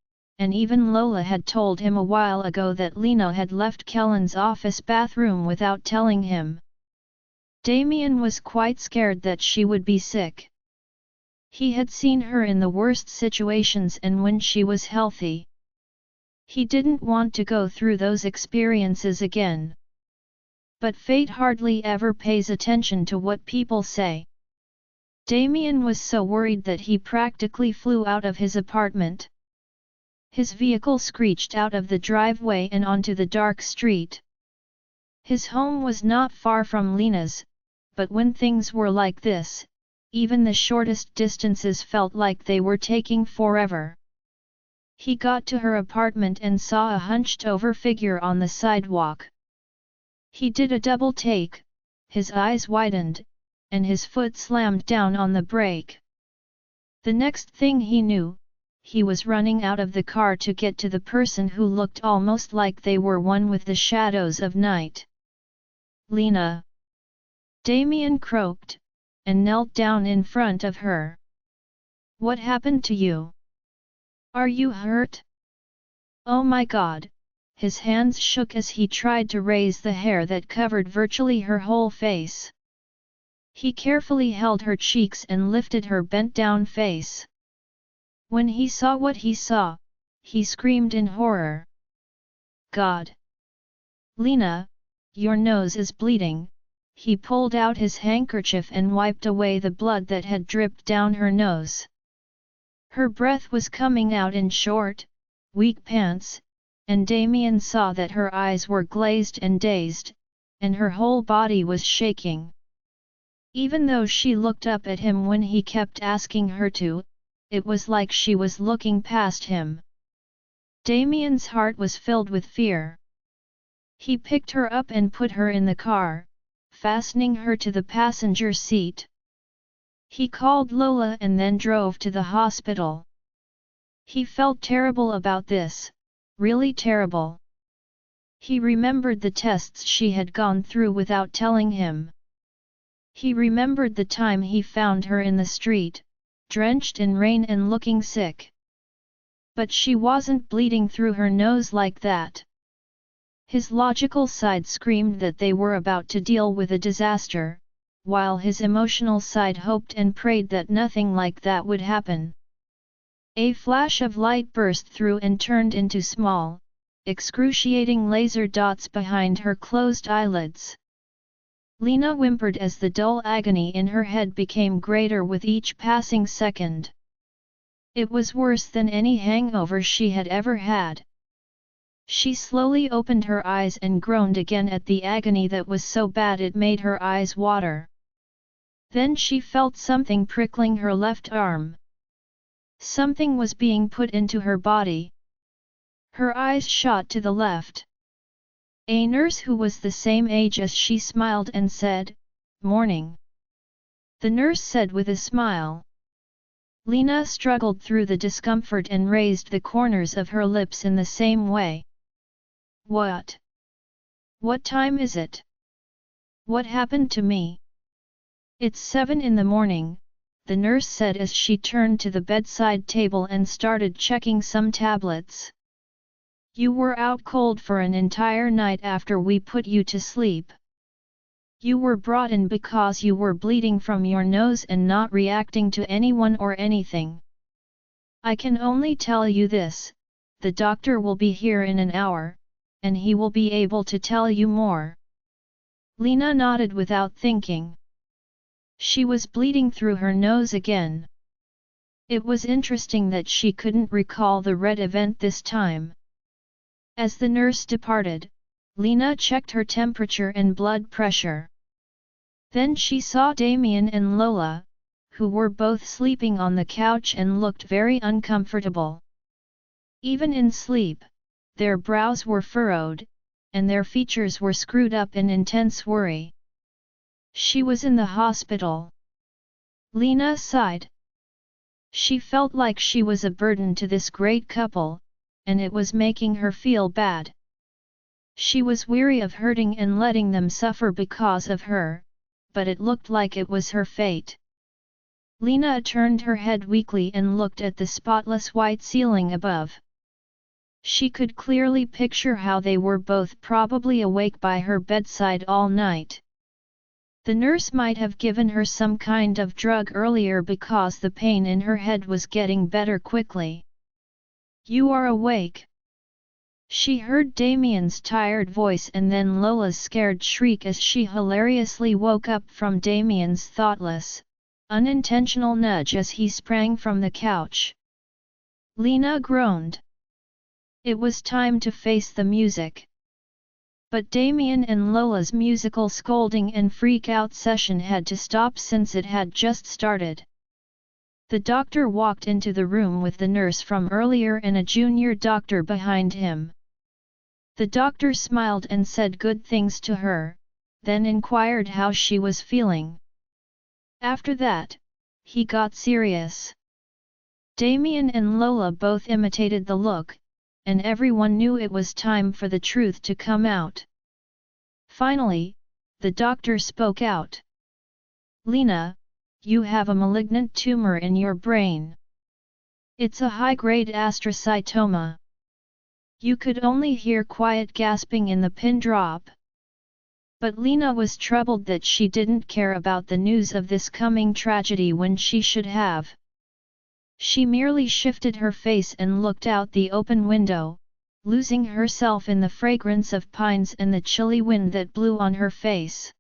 and even Lola had told him a while ago that Lena had left Kellen's office bathroom without telling him. Damien was quite scared that she would be sick. He had seen her in the worst situations and when she was healthy. He didn't want to go through those experiences again. But fate hardly ever pays attention to what people say. Damien was so worried that he practically flew out of his apartment. His vehicle screeched out of the driveway and onto the dark street. His home was not far from Lena's, but when things were like this, even the shortest distances felt like they were taking forever. He got to her apartment and saw a hunched-over figure on the sidewalk. He did a double take, his eyes widened, and his foot slammed down on the brake. The next thing he knew, he was running out of the car to get to the person who looked almost like they were one with the shadows of night. "Lena!" Damien croaked, and knelt down in front of her. "What happened to you? Are you hurt?" "Oh my God!" His hands shook as he tried to raise the hair that covered virtually her whole face. He carefully held her cheeks and lifted her bent-down face. When he saw what he saw, he screamed in horror. "God! Lena, your nose is bleeding." He pulled out his handkerchief and wiped away the blood that had dripped down her nose. Her breath was coming out in short, weak pants, and Damien saw that her eyes were glazed and dazed, and her whole body was shaking. Even though she looked up at him when he kept asking her to, it was like she was looking past him. Damien's heart was filled with fear. He picked her up and put her in the car, fastening her to the passenger seat. He called Lola and then drove to the hospital. He felt terrible about this, really terrible. He remembered the tests she had gone through without telling him. He remembered the time he found her in the street, drenched in rain and looking sick. But she wasn't bleeding through her nose like that. His logical side screamed that they were about to deal with a disaster, while his emotional side hoped and prayed that nothing like that would happen. A flash of light burst through and turned into small, excruciating laser dots behind her closed eyelids. Lena whimpered as the dull agony in her head became greater with each passing second. It was worse than any hangover she had ever had. She slowly opened her eyes and groaned again at the agony that was so bad it made her eyes water. Then she felt something prickling her left arm. Something was being put into her body. Her eyes shot to the left. A nurse who was the same age as she smiled and said, "Morning." The nurse said with a smile. Lena struggled through the discomfort and raised the corners of her lips in the same way. "What? What time is it? What happened to me?" "It's 7 in the morning," the nurse said as she turned to the bedside table and started checking some tablets. "You were out cold for an entire night after we put you to sleep. You were brought in because you were bleeding from your nose and not reacting to anyone or anything. I can only tell you this, the doctor will be here in an hour, and he will be able to tell you more." Lena nodded without thinking. She was bleeding through her nose again. It was interesting that she couldn't recall the red event this time. As the nurse departed, Lena checked her temperature and blood pressure. Then she saw Damien and Lola, who were both sleeping on the couch and looked very uncomfortable. Even in sleep, their brows were furrowed, and their features were screwed up in intense worry. She was in the hospital. Lena sighed. She felt like she was a burden to this great couple, and it was making her feel bad. She was weary of hurting and letting them suffer because of her, but it looked like it was her fate. Lena turned her head weakly and looked at the spotless white ceiling above. She could clearly picture how they were both probably awake by her bedside all night. The nurse might have given her some kind of drug earlier because the pain in her head was getting better quickly. "You are awake." She heard Damien's tired voice and then Lola's scared shriek as she hilariously woke up from Damien's thoughtless, unintentional nudge as he sprang from the couch. Lena groaned. It was time to face the music. But Damien and Lola's musical scolding and freak-out session had to stop since it had just started. The doctor walked into the room with the nurse from earlier and a junior doctor behind him. The doctor smiled and said good things to her, then inquired how she was feeling. After that, he got serious. Damien and Lola both imitated the look, and everyone knew it was time for the truth to come out. Finally, the doctor spoke out. Lena, you have a malignant tumor in your brain. It's a high-grade astrocytoma. You could only hear quiet gasping in the pin drop. But Lena was troubled that she didn't care about the news of this coming tragedy when she should have. She merely shifted her face and looked out the open window, losing herself in the fragrance of pines and the chilly wind that blew on her face.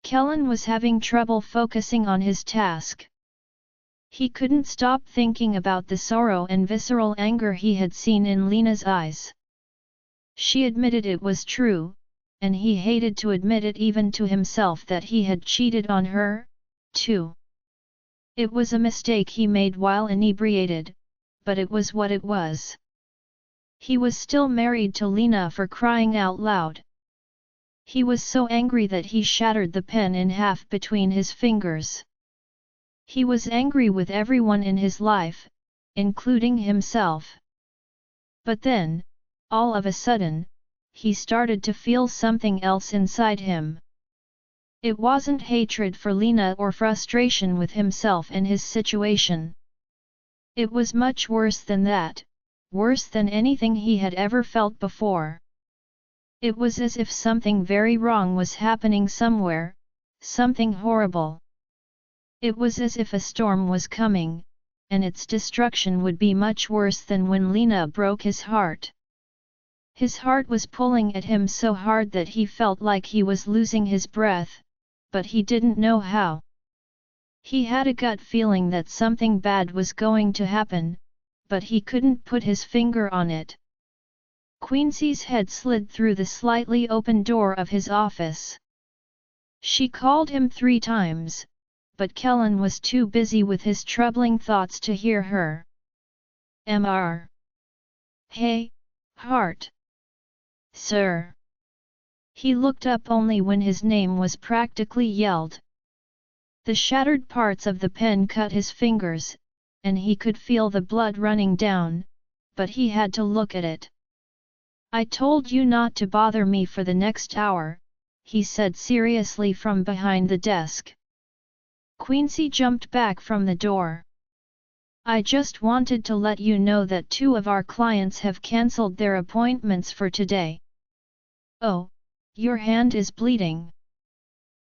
Kellen was having trouble focusing on his task. He couldn't stop thinking about the sorrow and visceral anger he had seen in Lena's eyes. She admitted it was true, and he hated to admit it even to himself that he had cheated on her, too. It was a mistake he made while inebriated, but it was what it was. He was still married to Lena, for crying out loud. He was so angry that he shattered the pen in half between his fingers. He was angry with everyone in his life, including himself. But then, all of a sudden, he started to feel something else inside him. It wasn't hatred for Lena or frustration with himself and his situation. It was much worse than that, worse than anything he had ever felt before. It was as if something very wrong was happening somewhere, something horrible. It was as if a storm was coming, and its destruction would be much worse than when Lena broke his heart. His heart was pulling at him so hard that he felt like he was losing his breath, but he didn't know how. He had a gut feeling that something bad was going to happen, but he couldn't put his finger on it. Queency's head slid through the slightly open door of his office. She called him 3 times, but Kellen was too busy with his troubling thoughts to hear her. Mr. Hey, Hart. Sir. He looked up only when his name was practically yelled. The shattered parts of the pen cut his fingers, and he could feel the blood running down, but he had to look at it. I told you not to bother me for the next hour, he said seriously from behind the desk. Queency jumped back from the door. I just wanted to let you know that 2 of our clients have cancelled their appointments for today. Oh, your hand is bleeding.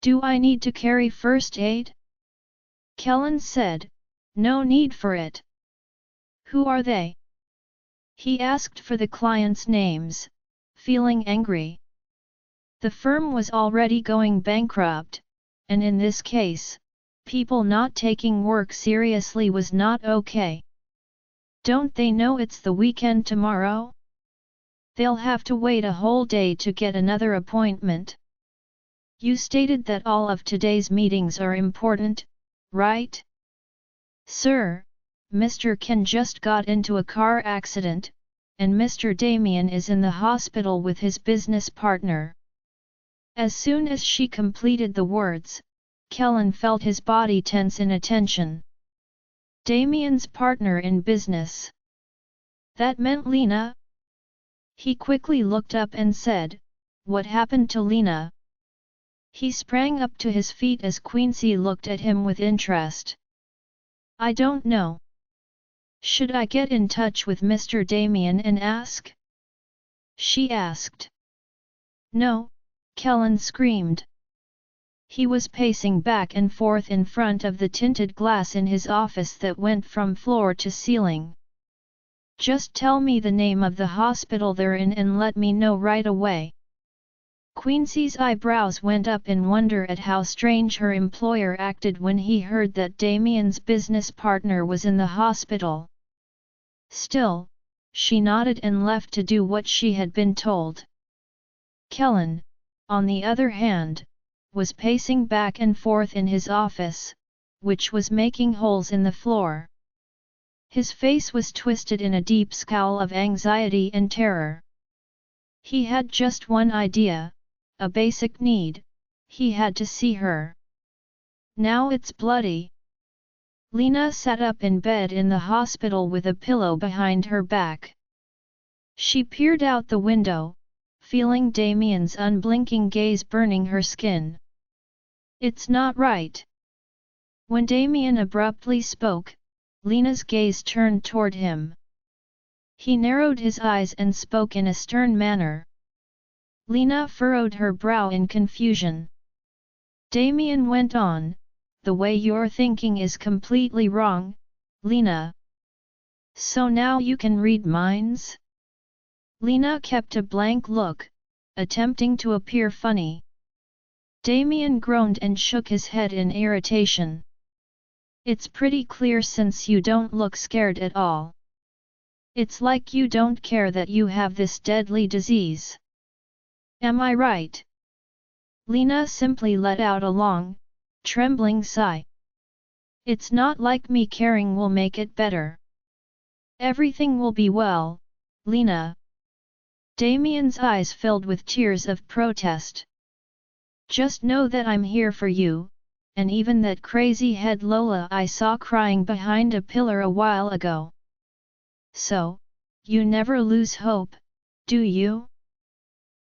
Do I need to carry first aid? Kellen said, no need for it. Who are they? He asked for the clients' names, feeling angry. The firm was already going bankrupt, and in this case, people not taking work seriously was not okay. Don't they know it's the weekend tomorrow? They'll have to wait a whole day to get another appointment. You stated that all of today's meetings are important, right? Sir, Mr. Ken just got into a car accident, and Mr. Damien is in the hospital with his business partner. As soon as she completed the words, Kellen felt his body tense in attention. Damien's partner in business. That meant Lena? He quickly looked up and said, what happened to Lena? He sprang up to his feet as Queency looked at him with interest. I don't know. Should I get in touch with Mr. Damien and ask? She asked. No, Kellen screamed. He was pacing back and forth in front of the tinted glass in his office that went from floor to ceiling. Just tell me the name of the hospital they're in and let me know right away. Queency's eyebrows went up in wonder at how strange her employer acted when he heard that Damien's business partner was in the hospital. Still, she nodded and left to do what she had been told. Kellen, on the other hand, was pacing back and forth in his office, which was making holes in the floor. His face was twisted in a deep scowl of anxiety and terror. He had just one idea, a basic need: he had to see her. Now it's bloody. Lena sat up in bed in the hospital with a pillow behind her back. She peered out the window, feeling Damien's unblinking gaze burning her skin. It's not right. When Damien abruptly spoke, Lena's gaze turned toward him. He narrowed his eyes and spoke in a stern manner. Lena furrowed her brow in confusion. Damien went on, "The way you're thinking is completely wrong, Lena. So now you can read minds?" Lena kept a blank look, attempting to appear funny. Damien groaned and shook his head in irritation. "It's pretty clear since you don't look scared at all. It's like you don't care that you have this deadly disease. Am I right?" Lena simply let out a long, trembling sigh. "It's not like me caring will make it better. Everything will be well, Lena." Damien's eyes filled with tears of protest. "Just know that I'm here for you, and even that crazy head Lola I saw crying behind a pillar a while ago. So, you never lose hope, do you?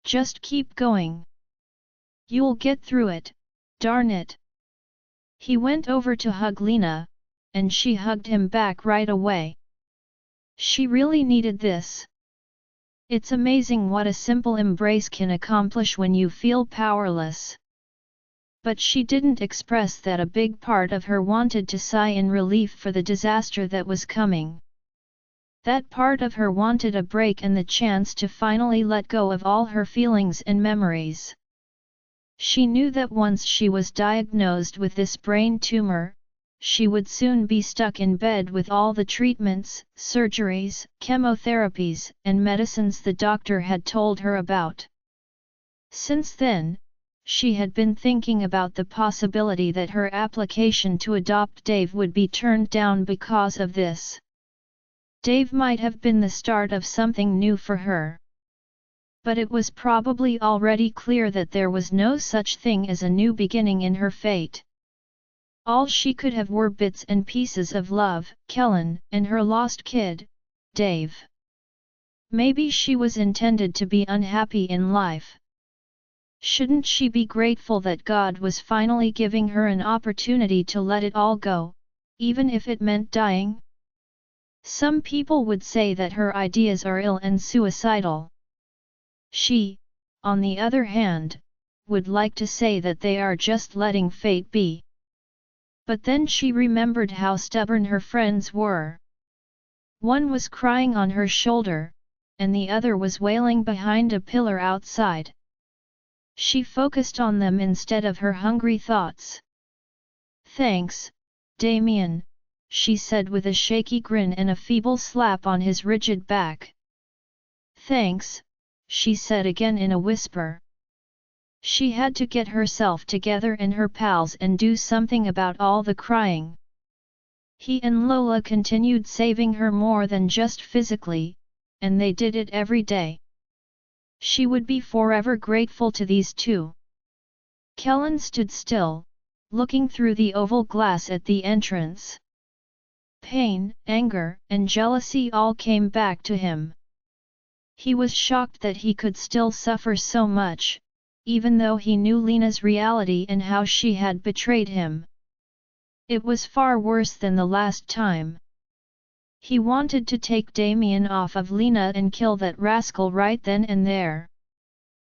Just keep going. You'll get through it, darn it." He went over to hug Lena, and she hugged him back right away. She really needed this. It's amazing what a simple embrace can accomplish when you feel powerless. But she didn't express that a big part of her wanted to sigh in relief for the disaster that was coming. That part of her wanted a break and the chance to finally let go of all her feelings and memories. She knew that once she was diagnosed with this brain tumor, she would soon be stuck in bed with all the treatments, surgeries, chemotherapies, and medicines the doctor had told her about. Since then, she had been thinking about the possibility that her application to adopt Dave would be turned down because of this. Dave might have been the start of something new for her. But it was probably already clear that there was no such thing as a new beginning in her fate. All she could have were bits and pieces of love, Kellen, and her lost kid, Dave. Maybe she was intended to be unhappy in life. Shouldn't she be grateful that God was finally giving her an opportunity to let it all go, even if it meant dying? Some people would say that her ideas are ill and suicidal. She, on the other hand, would like to say that they are just letting fate be. But then she remembered how stubborn her friends were. One was crying on her shoulder, and the other was wailing behind a pillar outside. She focused on them instead of her hungry thoughts. "Thanks, Damien," she said with a shaky grin and a feeble slap on his rigid back. "Thanks," she said again in a whisper. She had to get herself together and her pals and do something about all the crying. He and Lola continued saving her more than just physically, and they did it every day. She would be forever grateful to these two. Kellen stood still, looking through the oval glass at the entrance. Pain, anger, and jealousy all came back to him. He was shocked that he could still suffer so much, even though he knew Lena's reality and how she had betrayed him. It was far worse than the last time. He wanted to take Damien off of Lena and kill that rascal right then and there.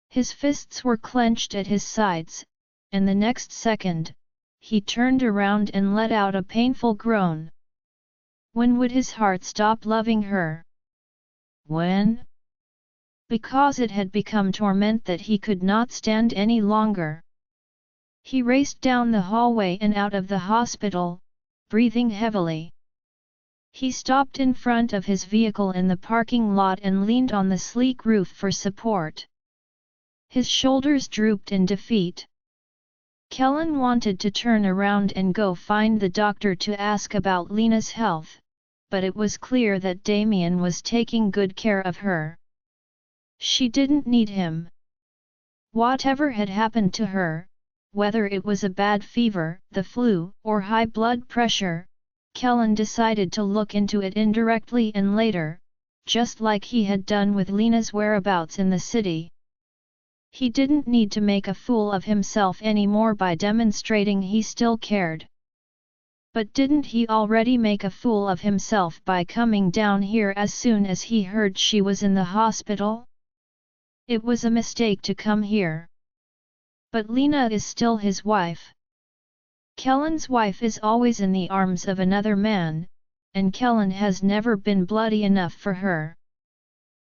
His fists were clenched at his sides, and the next second, he turned around and let out a painful groan. When would his heart stop loving her? When? Because it had become torment that he could not stand any longer. He raced down the hallway and out of the hospital, breathing heavily. He stopped in front of his vehicle in the parking lot and leaned on the sleek roof for support. His shoulders drooped in defeat. Kellen wanted to turn around and go find the doctor to ask about Lena's health, but it was clear that Damien was taking good care of her. She didn't need him. Whatever had happened to her, whether it was a bad fever, the flu, or high blood pressure, Kellen decided to look into it indirectly and later, just like he had done with Lena's whereabouts in the city. He didn't need to make a fool of himself anymore by demonstrating he still cared. But didn't he already make a fool of himself by coming down here as soon as he heard she was in the hospital? It was a mistake to come here. But Lena is still his wife. Kellen's wife is always in the arms of another man, and Kellen has never been bloody enough for her.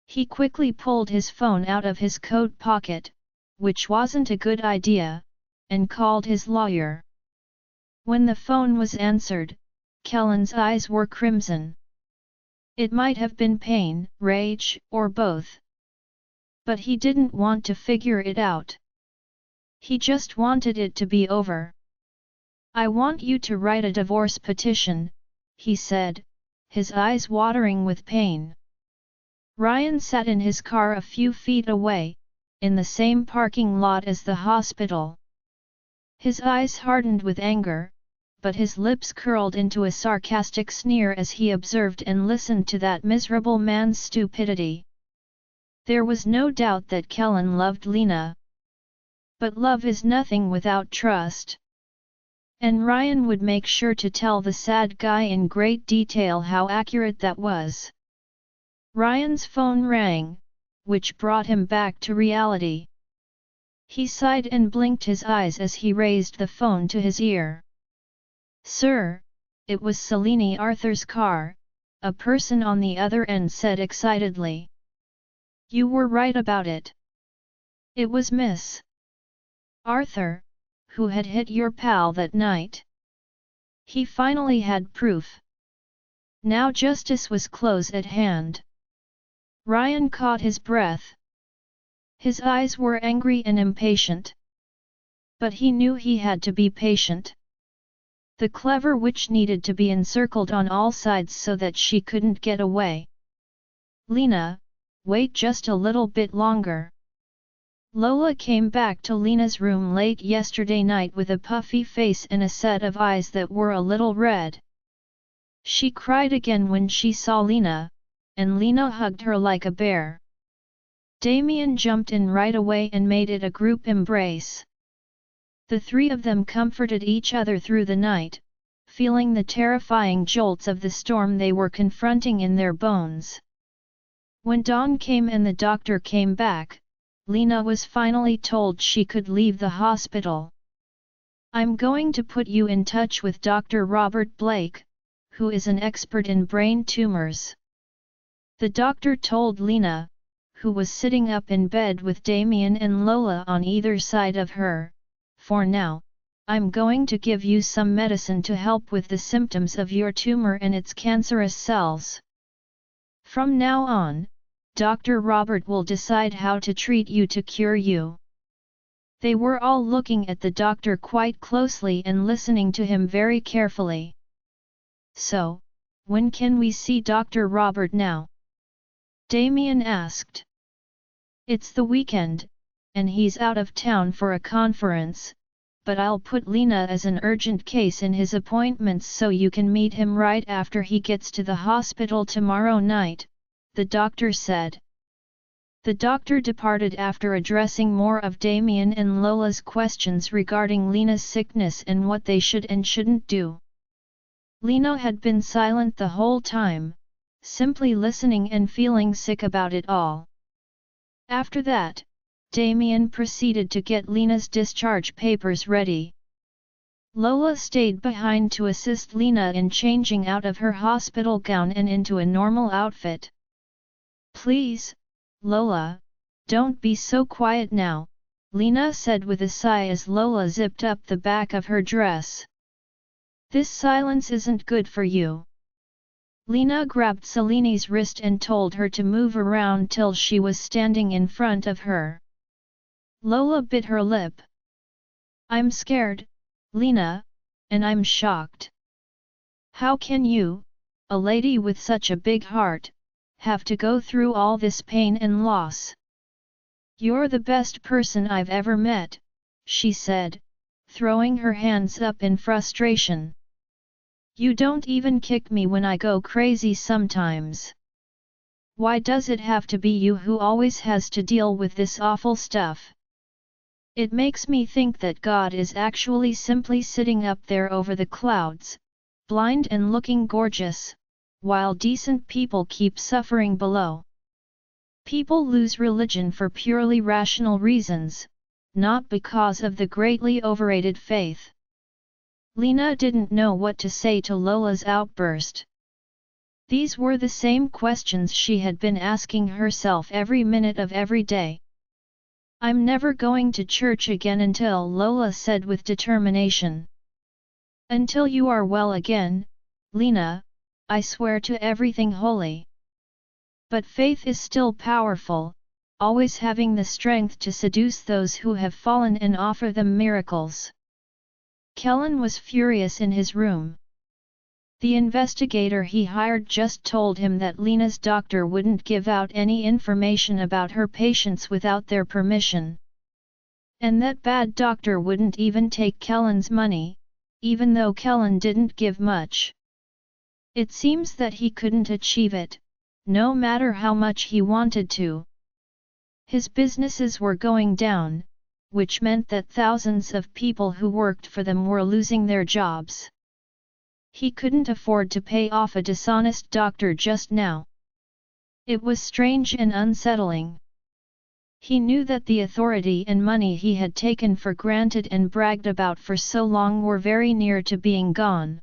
He quickly pulled his phone out of his coat pocket, which wasn't a good idea, and called his lawyer. When the phone was answered, Kellen's eyes were crimson. It might have been pain, rage, or both. But he didn't want to figure it out. He just wanted it to be over. "I want you to write a divorce petition," he said, his eyes watering with pain. Ryan sat in his car a few feet away, in the same parking lot as the hospital. His eyes hardened with anger, but his lips curled into a sarcastic sneer as he observed and listened to that miserable man's stupidity. There was no doubt that Kellen loved Lena. But love is nothing without trust. And Ryan would make sure to tell the sad guy in great detail how accurate that was. Ryan's phone rang, which brought him back to reality. He sighed and blinked his eyes as he raised the phone to his ear. "Sir, it was Selene Arthur's car," a person on the other end said excitedly. "You were right about it. It was Miss Arthur, who had hit your pal that night." He finally had proof. Now justice was close at hand. Ryan caught his breath. His eyes were angry and impatient. But he knew he had to be patient. The clever witch needed to be encircled on all sides so that she couldn't get away. "Lena, wait just a little bit longer." Lola came back to Lena's room late yesterday night with a puffy face and a set of eyes that were a little red. She cried again when she saw Lena, and Lena hugged her like a bear. Damien jumped in right away and made it a group embrace. The three of them comforted each other through the night, feeling the terrifying jolts of the storm they were confronting in their bones. When dawn came and the doctor came back, Lena was finally told she could leave the hospital. "I'm going to put you in touch with Dr. Robert Blake, who is an expert in brain tumors," the doctor told Lena, who was sitting up in bed with Damien and Lola on either side of her. "For now, I'm going to give you some medicine to help with the symptoms of your tumor and its cancerous cells. From now on, Dr. Robert will decide how to treat you to cure you." They were all looking at the doctor quite closely and listening to him very carefully. "So, when can we see Dr. Robert now?" Damien asked. "It's the weekend, and he's out of town for a conference, but I'll put Lena as an urgent case in his appointments so you can meet him right after he gets to the hospital tomorrow night," the doctor said. The doctor departed after addressing more of Damien and Lola's questions regarding Lena's sickness and what they should and shouldn't do. Lena had been silent the whole time, simply listening and feeling sick about it all. After that, Damien proceeded to get Lena's discharge papers ready. Lola stayed behind to assist Lena in changing out of her hospital gown and into a normal outfit. "Please, Lola, don't be so quiet now," Lena said with a sigh as Lola zipped up the back of her dress. "This silence isn't good for you." Lena grabbed Selene's wrist and told her to move around till she was standing in front of her. Lola bit her lip. I'm scared, Lena, and I'm shocked. How can you, a lady with such a big heart, have to go through all this pain and loss? You're the best person I've ever met, she said, throwing her hands up in frustration. You don't even kick me when I go crazy sometimes. Why does it have to be you who always has to deal with this awful stuff? It makes me think that God is actually simply sitting up there over the clouds, blind and looking gorgeous, while decent people keep suffering below. People lose religion for purely rational reasons, not because of the greatly overrated faith. Lena didn't know what to say to Lola's outburst. These were the same questions she had been asking herself every minute of every day. I'm never going to church again until, Lola said with determination. Until you are well again, Lena, I swear to everything holy. But faith is still powerful, always having the strength to seduce those who have fallen and offer them miracles. Kellen was furious in his room. The investigator he hired just told him that Lena's doctor wouldn't give out any information about her patients without their permission. And that bad doctor wouldn't even take Kellen's money, even though Kellen didn't give much. It seems that he couldn't achieve it, no matter how much he wanted to. His businesses were going down, which meant that thousands of people who worked for them were losing their jobs. He couldn't afford to pay off a dishonest doctor just now. It was strange and unsettling. He knew that the authority and money he had taken for granted and bragged about for so long were very near to being gone.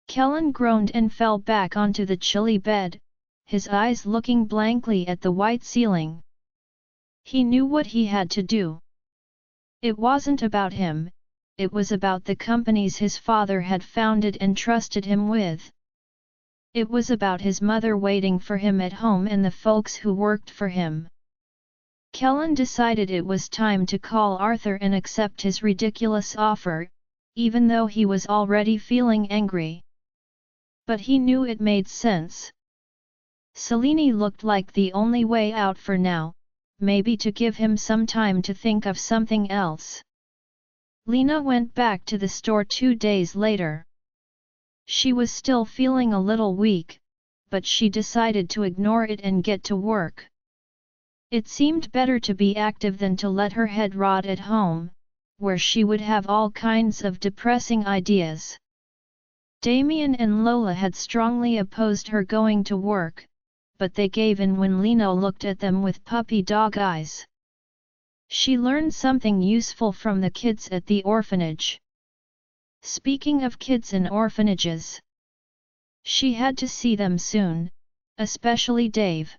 Kellen groaned and fell back onto the chilly bed, his eyes looking blankly at the white ceiling. He knew what he had to do. It wasn't about him, it was about the companies his father had founded and trusted him with. It was about his mother waiting for him at home and the folks who worked for him. Kellen decided it was time to call Arthur and accept his ridiculous offer, even though he was already feeling angry. But he knew it made sense. Selene looked like the only way out for now, maybe to give him some time to think of something else. Lena went back to the store 2 days later. She was still feeling a little weak, but she decided to ignore it and get to work. It seemed better to be active than to let her head rot at home, where she would have all kinds of depressing ideas. Damien and Lola had strongly opposed her going to work, but they gave in when Lena looked at them with puppy dog eyes. She learned something useful from the kids at the orphanage. Speaking of kids in orphanages, she had to see them soon, especially Dave.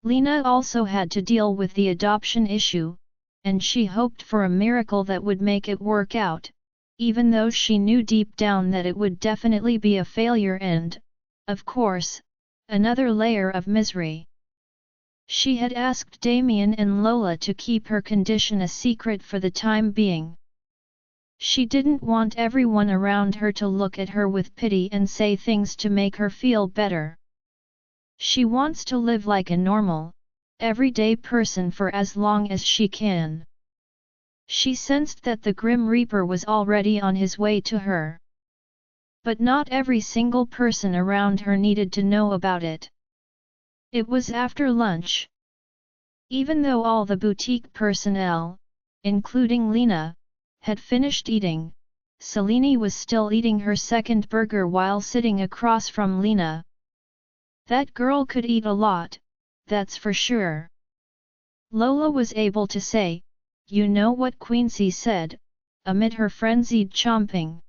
Lena also had to deal with the adoption issue, and she hoped for a miracle that would make it work out, even though she knew deep down that it would definitely be a failure and, of course, another layer of misery. She had asked Damien and Lola to keep her condition a secret for the time being. She didn't want everyone around her to look at her with pity and say things to make her feel better. She wants to live like a normal, everyday person for as long as she can. She sensed that the Grim Reaper was already on his way to her. But not every single person around her needed to know about it. It was after lunch. Even though all the boutique personnel, including Lena, had finished eating, Selene was still eating her second burger while sitting across from Lena. That girl could eat a lot, that's for sure. Lola was able to say, "You know what Quincy said," amid her frenzied chomping.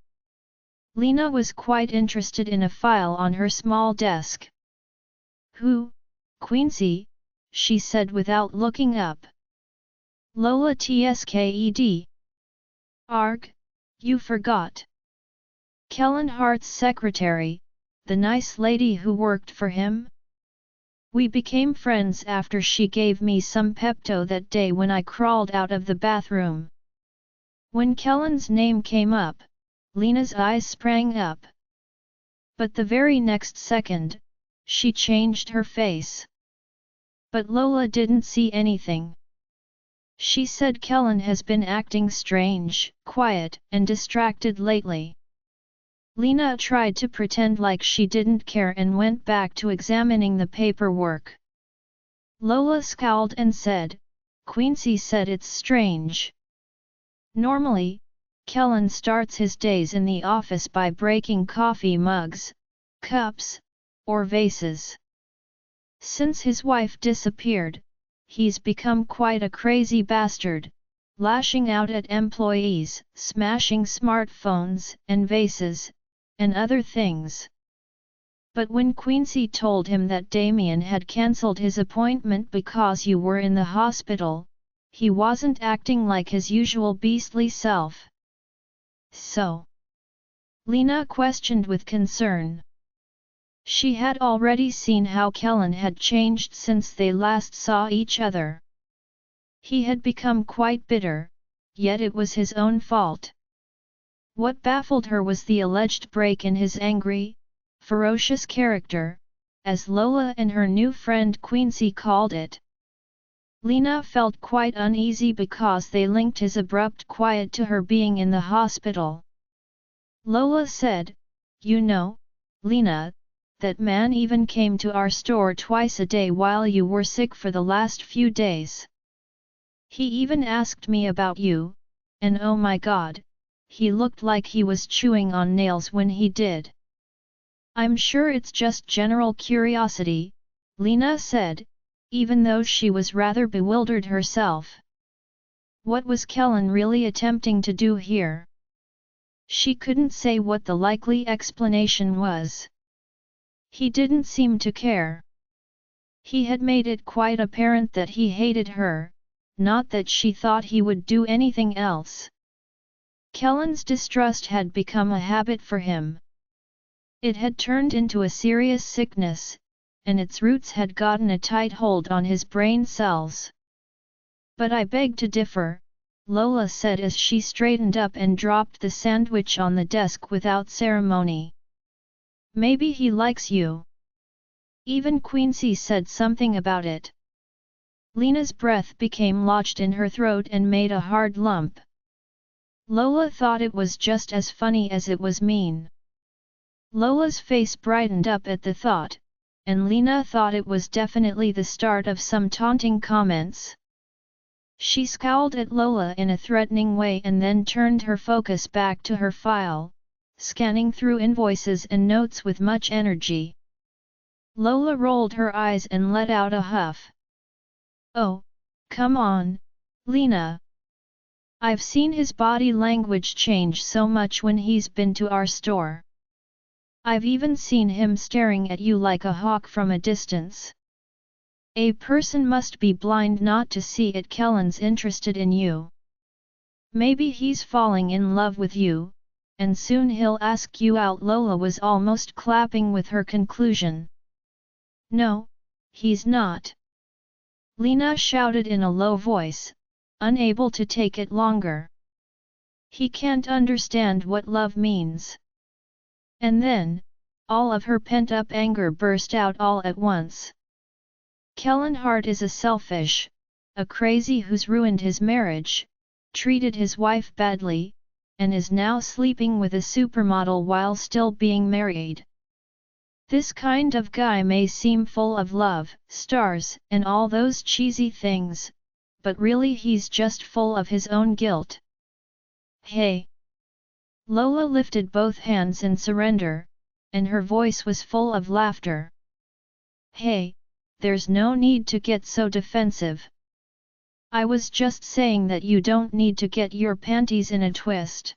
Lena was quite interested in a file on her small desk. "Who, Quincy?" she said without looking up. "Lola Tsked. Arg, you forgot. Kellen Hart's secretary, the nice lady who worked for him? We became friends after she gave me some Pepto that day when I crawled out of the bathroom." When Kellen's name came up, Lena's eyes sprang up. But the very next second, she changed her face. But Lola didn't see anything. She said Kellen has been acting strange, quiet, and distracted lately. Lena tried to pretend like she didn't care and went back to examining the paperwork. Lola scowled and said, "Quincy said it's strange. Normally, Kellen starts his days in the office by breaking coffee mugs, cups, or vases. Since his wife disappeared, he's become quite a crazy bastard, lashing out at employees, smashing smartphones and vases, and other things." But when Quincy told him that Damien had cancelled his appointment because you were in the hospital, he wasn't acting like his usual beastly self. So? Lena questioned with concern. She had already seen how Kellen had changed since they last saw each other. He had become quite bitter, yet it was his own fault. What baffled her was the alleged break in his angry, ferocious character, as Lola and her new friend Quincy called it. Lena felt quite uneasy because they linked his abrupt quiet to her being in the hospital. Lola said, "You know, Lena, that man even came to our store twice a day while you were sick for the last few days. He even asked me about you, and oh my god, he looked like he was chewing on nails when he did." "I'm sure it's just general curiosity," Lena said, even though she was rather bewildered herself. What was Kellen really attempting to do here? She couldn't say what the likely explanation was. He didn't seem to care. He had made it quite apparent that he hated her, not that she thought he would do anything else. Kellen's distrust had become a habit for him. It had turned into a serious sickness, and its roots had gotten a tight hold on his brain cells. "But I beg to differ," Lola said as she straightened up and dropped the sandwich on the desk without ceremony. "Maybe he likes you. Even Quincy said something about it." Lena's breath became lodged in her throat and made a hard lump. Lola thought it was just as funny as it was mean. Lola's face brightened up at the thought, and Lena thought it was definitely the start of some taunting comments. She scowled at Lola in a threatening way and then turned her focus back to her file, scanning through invoices and notes with much energy. Lola rolled her eyes and let out a huff. "Oh, come on, Lena. I've seen his body language change so much when he's been to our store. I've even seen him staring at you like a hawk from a distance. A person must be blind not to see it. Kellen's interested in you. Maybe he's falling in love with you, and soon he'll ask you out." Lola was almost clapping with her conclusion. "No, he's not," Lena shouted in a low voice, unable to take it longer. "He can't understand what love means." And then, all of her pent-up anger burst out all at once. Kellen Hart is a selfish, a crazy who's ruined his marriage, treated his wife badly, and is now sleeping with a supermodel while still being married. This kind of guy may seem full of love, stars, and all those cheesy things, but really he's just full of his own guilt. "Hey!" Lola lifted both hands in surrender, and her voice was full of laughter. "Hey, there's no need to get so defensive. I was just saying that you don't need to get your panties in a twist."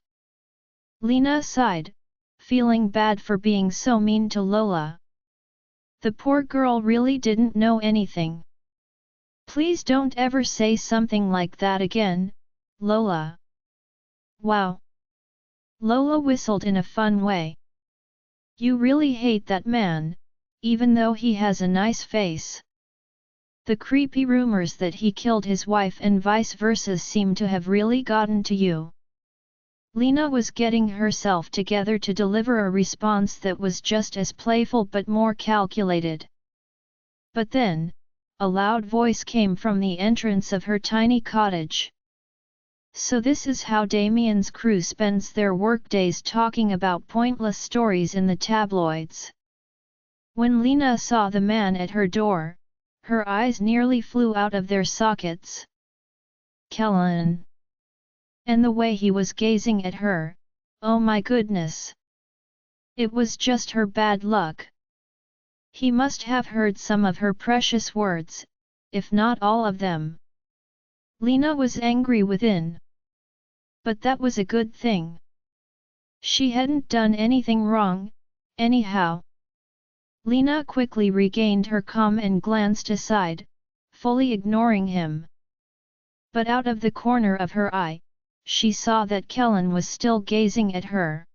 Lena sighed, feeling bad for being so mean to Lola. The poor girl really didn't know anything. "Please don't ever say something like that again, Lola." "Wow!" Lola whistled in a fun way. "You really hate that man, even though he has a nice face. The creepy rumors that he killed his wife and vice versa seem to have really gotten to you." Lena was getting herself together to deliver a response that was just as playful but more calculated. But then, a loud voice came from the entrance of her tiny cottage. So this is how Damien's crew spends their workdays, talking about pointless stories in the tabloids. When Lena saw the man at her door, her eyes nearly flew out of their sockets. Kellen! And the way he was gazing at her, oh my goodness! It was just her bad luck. He must have heard some of her precious words, if not all of them. Lena was angry within. But that was a good thing. She hadn't done anything wrong, anyhow. Lena quickly regained her calm and glanced aside, fully ignoring him. But out of the corner of her eye, she saw that Kellen was still gazing at her.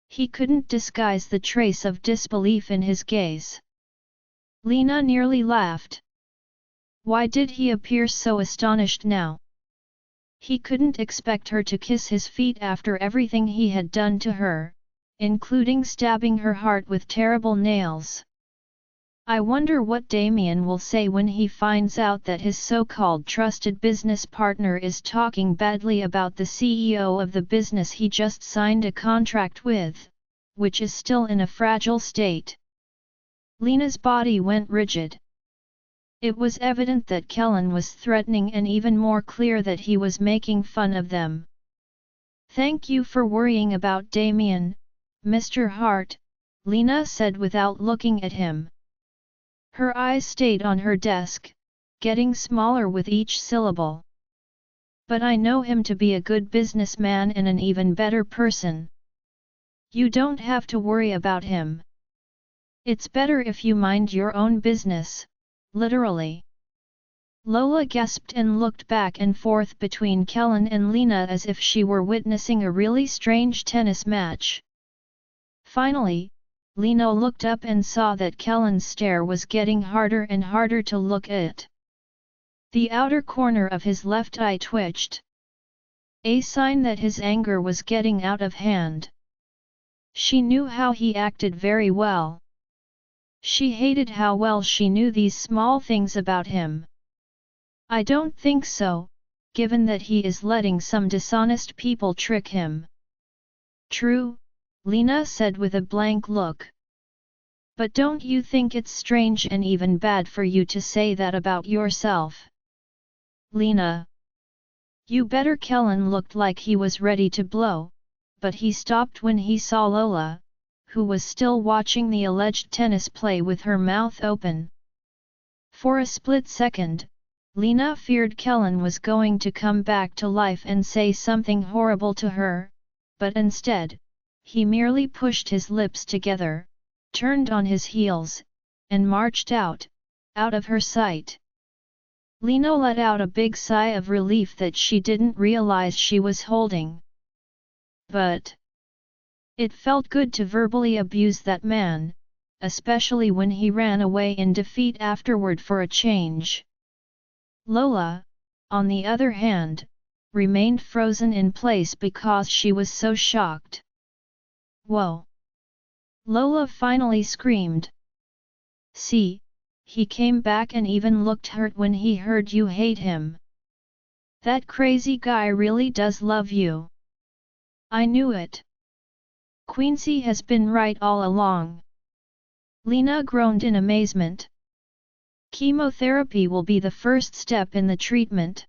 He couldn't disguise the trace of disbelief in his gaze. Lena nearly laughed. Why did he appear so astonished now? He couldn't expect her to kiss his feet after everything he had done to her, including stabbing her heart with terrible nails. I wonder what Damien will say when he finds out that his so-called trusted business partner is talking badly about the CEO of the business he just signed a contract with, which is still in a fragile state. Lena's body went rigid. It was evident that Kellen was threatening, and even more clear that he was making fun of them. "Thank you for worrying about Damien, Mr. Hart," Lena said without looking at him. Her eyes stayed on her desk, getting smaller with each syllable. "But I know him to be a good businessman and an even better person. You don't have to worry about him. It's better if you mind your own business, literally." Lola gasped and looked back and forth between Kellen and Lena as if she were witnessing a really strange tennis match. Finally, Lena looked up and saw that Kellen's stare was getting harder and harder to look at. The outer corner of his left eye twitched. A sign that his anger was getting out of hand. She knew how he acted very well. She hated how well she knew these small things about him. "I don't think so, given that he is letting some dishonest people trick him." "True," Lena said with a blank look. "But don't you think it's strange and even bad for you to say that about yourself?" "Lena! You better." Kellen looked like he was ready to blow, but he stopped when he saw Lola, who was still watching the alleged tennis play with her mouth open. For a split second, Lena feared Kellen was going to come back to life and say something horrible to her, but instead, he merely pushed his lips together, turned on his heels, and marched out of her sight. Lena let out a big sigh of relief that she didn't realize she was holding. But it felt good to verbally abuse that man, especially when he ran away in defeat afterward for a change. Lola, on the other hand, remained frozen in place because she was so shocked. "Whoa!" Lola finally screamed. "See, he came back and even looked hurt when he heard you hate him. That crazy guy really does love you." "I knew it. Quincy has been right all along." Lena groaned in amazement. "Chemotherapy will be the first step in the treatment.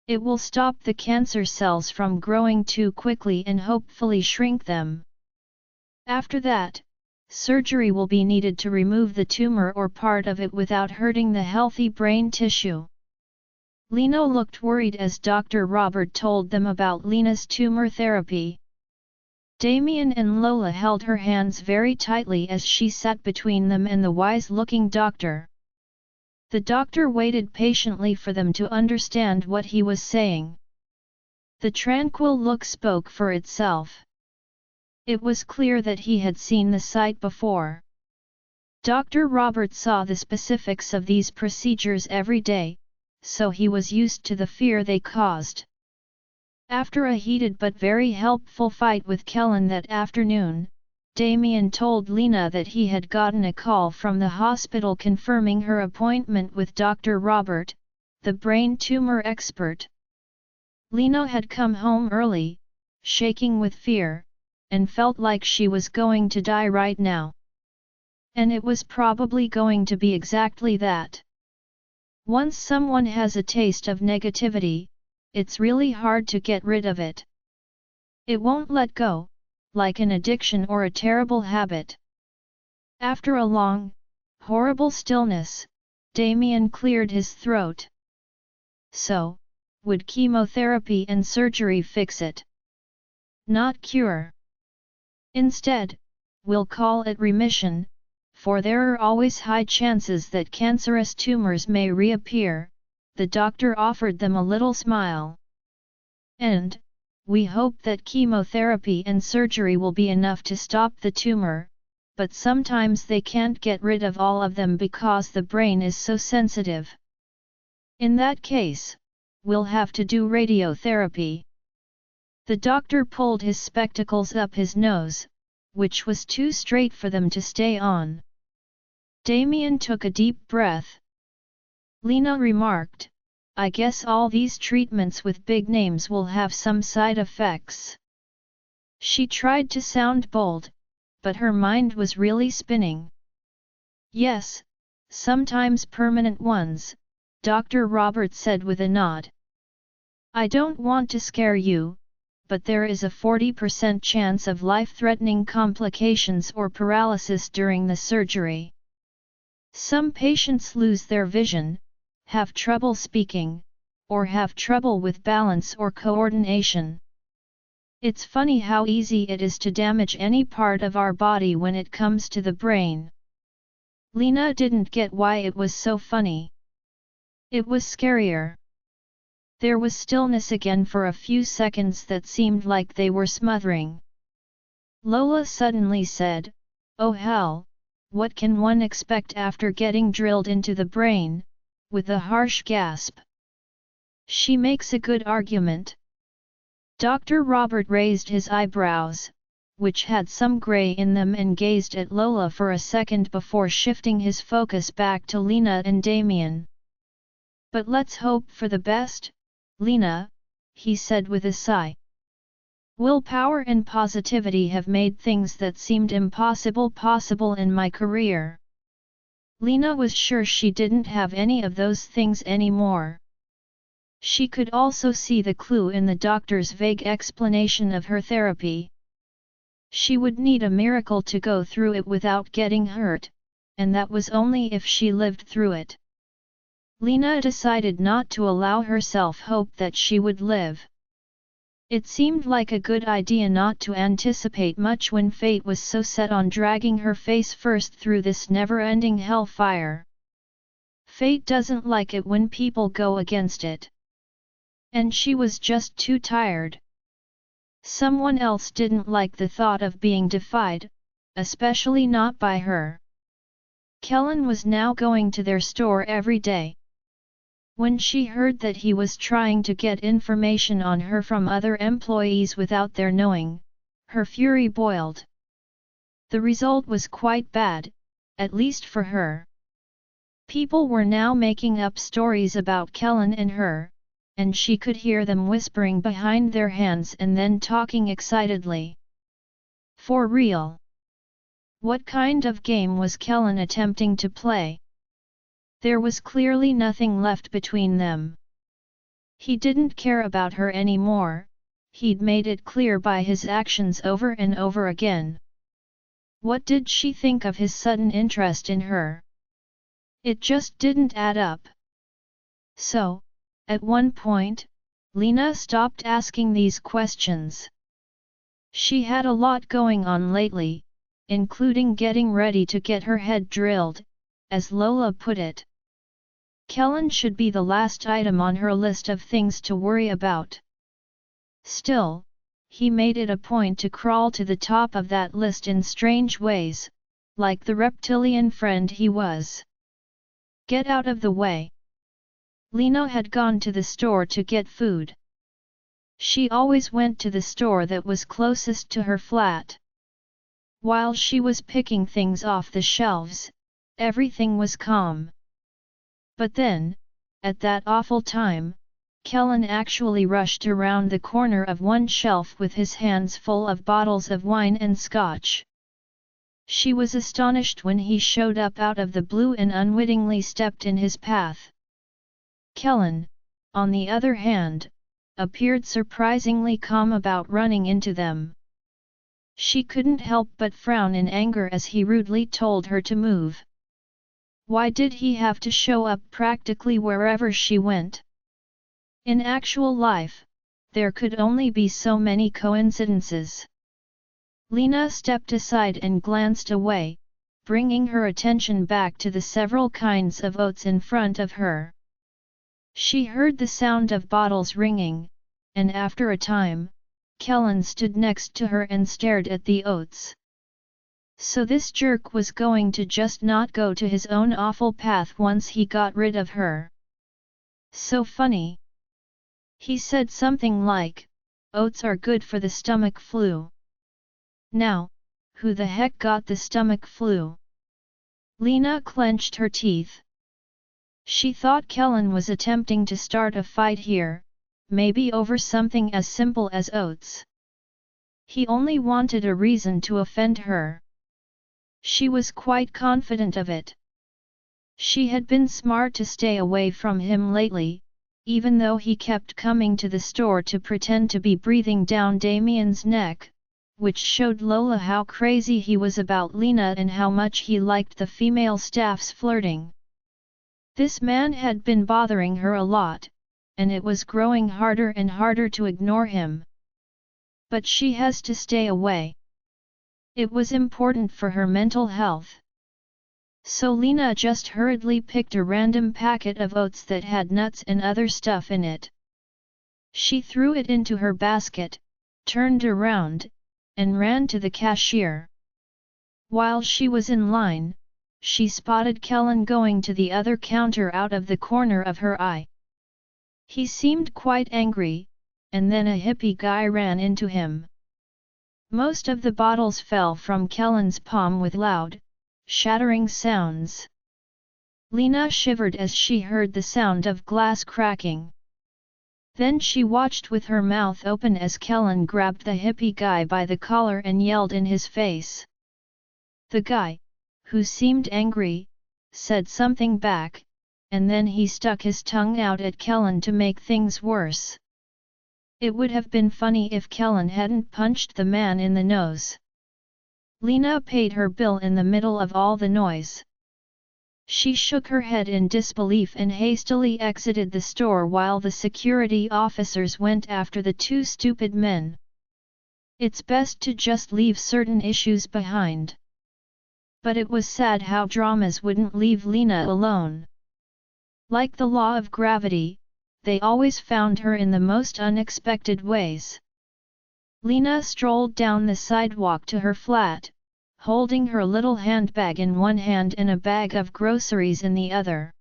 It will stop the cancer cells from growing too quickly and hopefully shrink them. After that, surgery will be needed to remove the tumor or part of it without hurting the healthy brain tissue." Lena looked worried as Dr. Robert told them about Lena's tumor therapy. Damien and Lola held her hands very tightly as she sat between them and the wise-looking doctor. The doctor waited patiently for them to understand what he was saying. The tranquil look spoke for itself. It was clear that he had seen the sight before. Dr. Robert saw the specifics of these procedures every day, so he was used to the fear they caused. After a heated but very helpful fight with Kellen that afternoon, Damien told Lena that he had gotten a call from the hospital confirming her appointment with Dr. Robert, the brain tumor expert. Lena had come home early, shaking with fear, and felt like she was going to die right now. And it was probably going to be exactly that. Once someone has a taste of negativity, it's really hard to get rid of it. It won't let go, like an addiction or a terrible habit. After a long, horrible stillness, Damien cleared his throat. So, would chemotherapy and surgery fix it? Not cure. Instead, we'll call it remission, for there are always high chances that cancerous tumors may reappear, the doctor offered them a little smile. And, we hope that chemotherapy and surgery will be enough to stop the tumor, but sometimes they can't get rid of all of them because the brain is so sensitive. In that case, we'll have to do radiotherapy. The doctor pulled his spectacles up his nose, which was too straight for them to stay on. Damien took a deep breath. Lena remarked, I guess all these treatments with big names will have some side effects. She tried to sound bold, but her mind was really spinning. Yes, sometimes permanent ones, Dr. Robert said with a nod. I don't want to scare you, but there is a 40% chance of life-threatening complications or paralysis during the surgery. Some patients lose their vision, have trouble speaking, or have trouble with balance or coordination. It's funny how easy it is to damage any part of our body when it comes to the brain. Lena didn't get why it was so funny. It was scarier. There was stillness again for a few seconds that seemed like they were smothering. Lola suddenly said, "Oh hell, what can one expect after getting drilled into the brain?" with a harsh gasp. She makes a good argument. Dr. Robert raised his eyebrows, which had some grey in them, and gazed at Lola for a second before shifting his focus back to Lena and Damien. But let's hope for the best, Lena, he said with a sigh. Willpower and positivity have made things that seemed impossible possible in my career. Lena was sure she didn't have any of those things anymore. She could also see the clue in the doctor's vague explanation of her therapy. She would need a miracle to go through it without getting hurt, and that was only if she lived through it. Lena decided not to allow herself hope that she would live. It seemed like a good idea not to anticipate much when fate was so set on dragging her face first through this never-ending hellfire. Fate doesn't like it when people go against it. And she was just too tired. Someone else didn't like the thought of being defied, especially not by her. Kellen was now going to their store every day. When she heard that he was trying to get information on her from other employees without their knowing, her fury boiled. The result was quite bad, at least for her. People were now making up stories about Kellen and her, and she could hear them whispering behind their hands and then talking excitedly. For real? What kind of game was Kellen attempting to play? There was clearly nothing left between them. He didn't care about her anymore, he'd made it clear by his actions over and over again. What did she think of his sudden interest in her? It just didn't add up. So, at one point, Lena stopped asking these questions. She had a lot going on lately, including getting ready to get her head drilled, as Lola put it. Kellen should be the last item on her list of things to worry about. Still, he made it a point to crawl to the top of that list in strange ways, like the reptilian friend he was. Get out of the way. Lena had gone to the store to get food. She always went to the store that was closest to her flat. While she was picking things off the shelves, everything was calm. But then, at that awful time, Kellen actually rushed around the corner of one shelf with his hands full of bottles of wine and scotch. She was astonished when he showed up out of the blue and unwittingly stepped in his path. Kellen, on the other hand, appeared surprisingly calm about running into them. She couldn't help but frown in anger as he rudely told her to move. Why did he have to show up practically wherever she went? In actual life, there could only be so many coincidences. Lena stepped aside and glanced away, bringing her attention back to the several kinds of oats in front of her. She heard the sound of bottles ringing, and after a time, Kellen stood next to her and stared at the oats. So this jerk was going to just not go to his own awful path once he got rid of her. So funny. He said something like, "Oats are good for the stomach flu." Now, who the heck got the stomach flu? Lena clenched her teeth. She thought Kellen was attempting to start a fight here, maybe over something as simple as oats. He only wanted a reason to offend her. She was quite confident of it. She had been smart to stay away from him lately, even though he kept coming to the store to pretend to be breathing down Damien's neck, which showed Lola how crazy he was about Lena and how much he liked the female staff's flirting. This man had been bothering her a lot, and it was growing harder and harder to ignore him. But she has to stay away. It was important for her mental health. So Lena just hurriedly picked a random packet of oats that had nuts and other stuff in it. She threw it into her basket, turned around, and ran to the cashier. While she was in line, she spotted Kellen going to the other counter out of the corner of her eye. He seemed quite angry, and then a hippie guy ran into him. Most of the bottles fell from Kellen's palm with loud, shattering sounds. Lena shivered as she heard the sound of glass cracking. Then she watched with her mouth open as Kellen grabbed the hippie guy by the collar and yelled in his face. The guy, who seemed angry, said something back, and then he stuck his tongue out at Kellen to make things worse. It would have been funny if Kellen hadn't punched the man in the nose. Lena paid her bill in the middle of all the noise. She shook her head in disbelief and hastily exited the store while the security officers went after the two stupid men. It's best to just leave certain issues behind. But it was sad how dramas wouldn't leave Lena alone. Like the law of gravity, they always found her in the most unexpected ways. Lena strolled down the sidewalk to her flat, holding her little handbag in one hand and a bag of groceries in the other.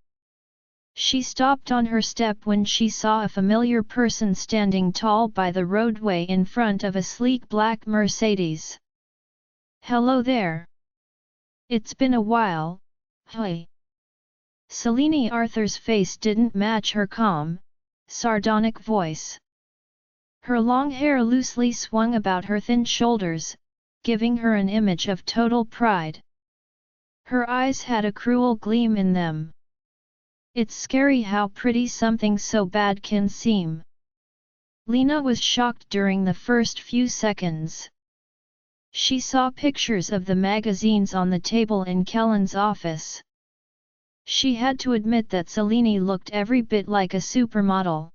She stopped on her step when she saw a familiar person standing tall by the roadway in front of a sleek black Mercedes. "Hello there. It's been a while, hey." Selene Arthur's face didn't match her calm, sardonic voice. Her long hair loosely swung about her thin shoulders, giving her an image of total pride. Her eyes had a cruel gleam in them. It's scary how pretty something so bad can seem. Lena was shocked during the first few seconds. She saw pictures of the magazines on the table in Kellen's office. She had to admit that Selene looked every bit like a supermodel.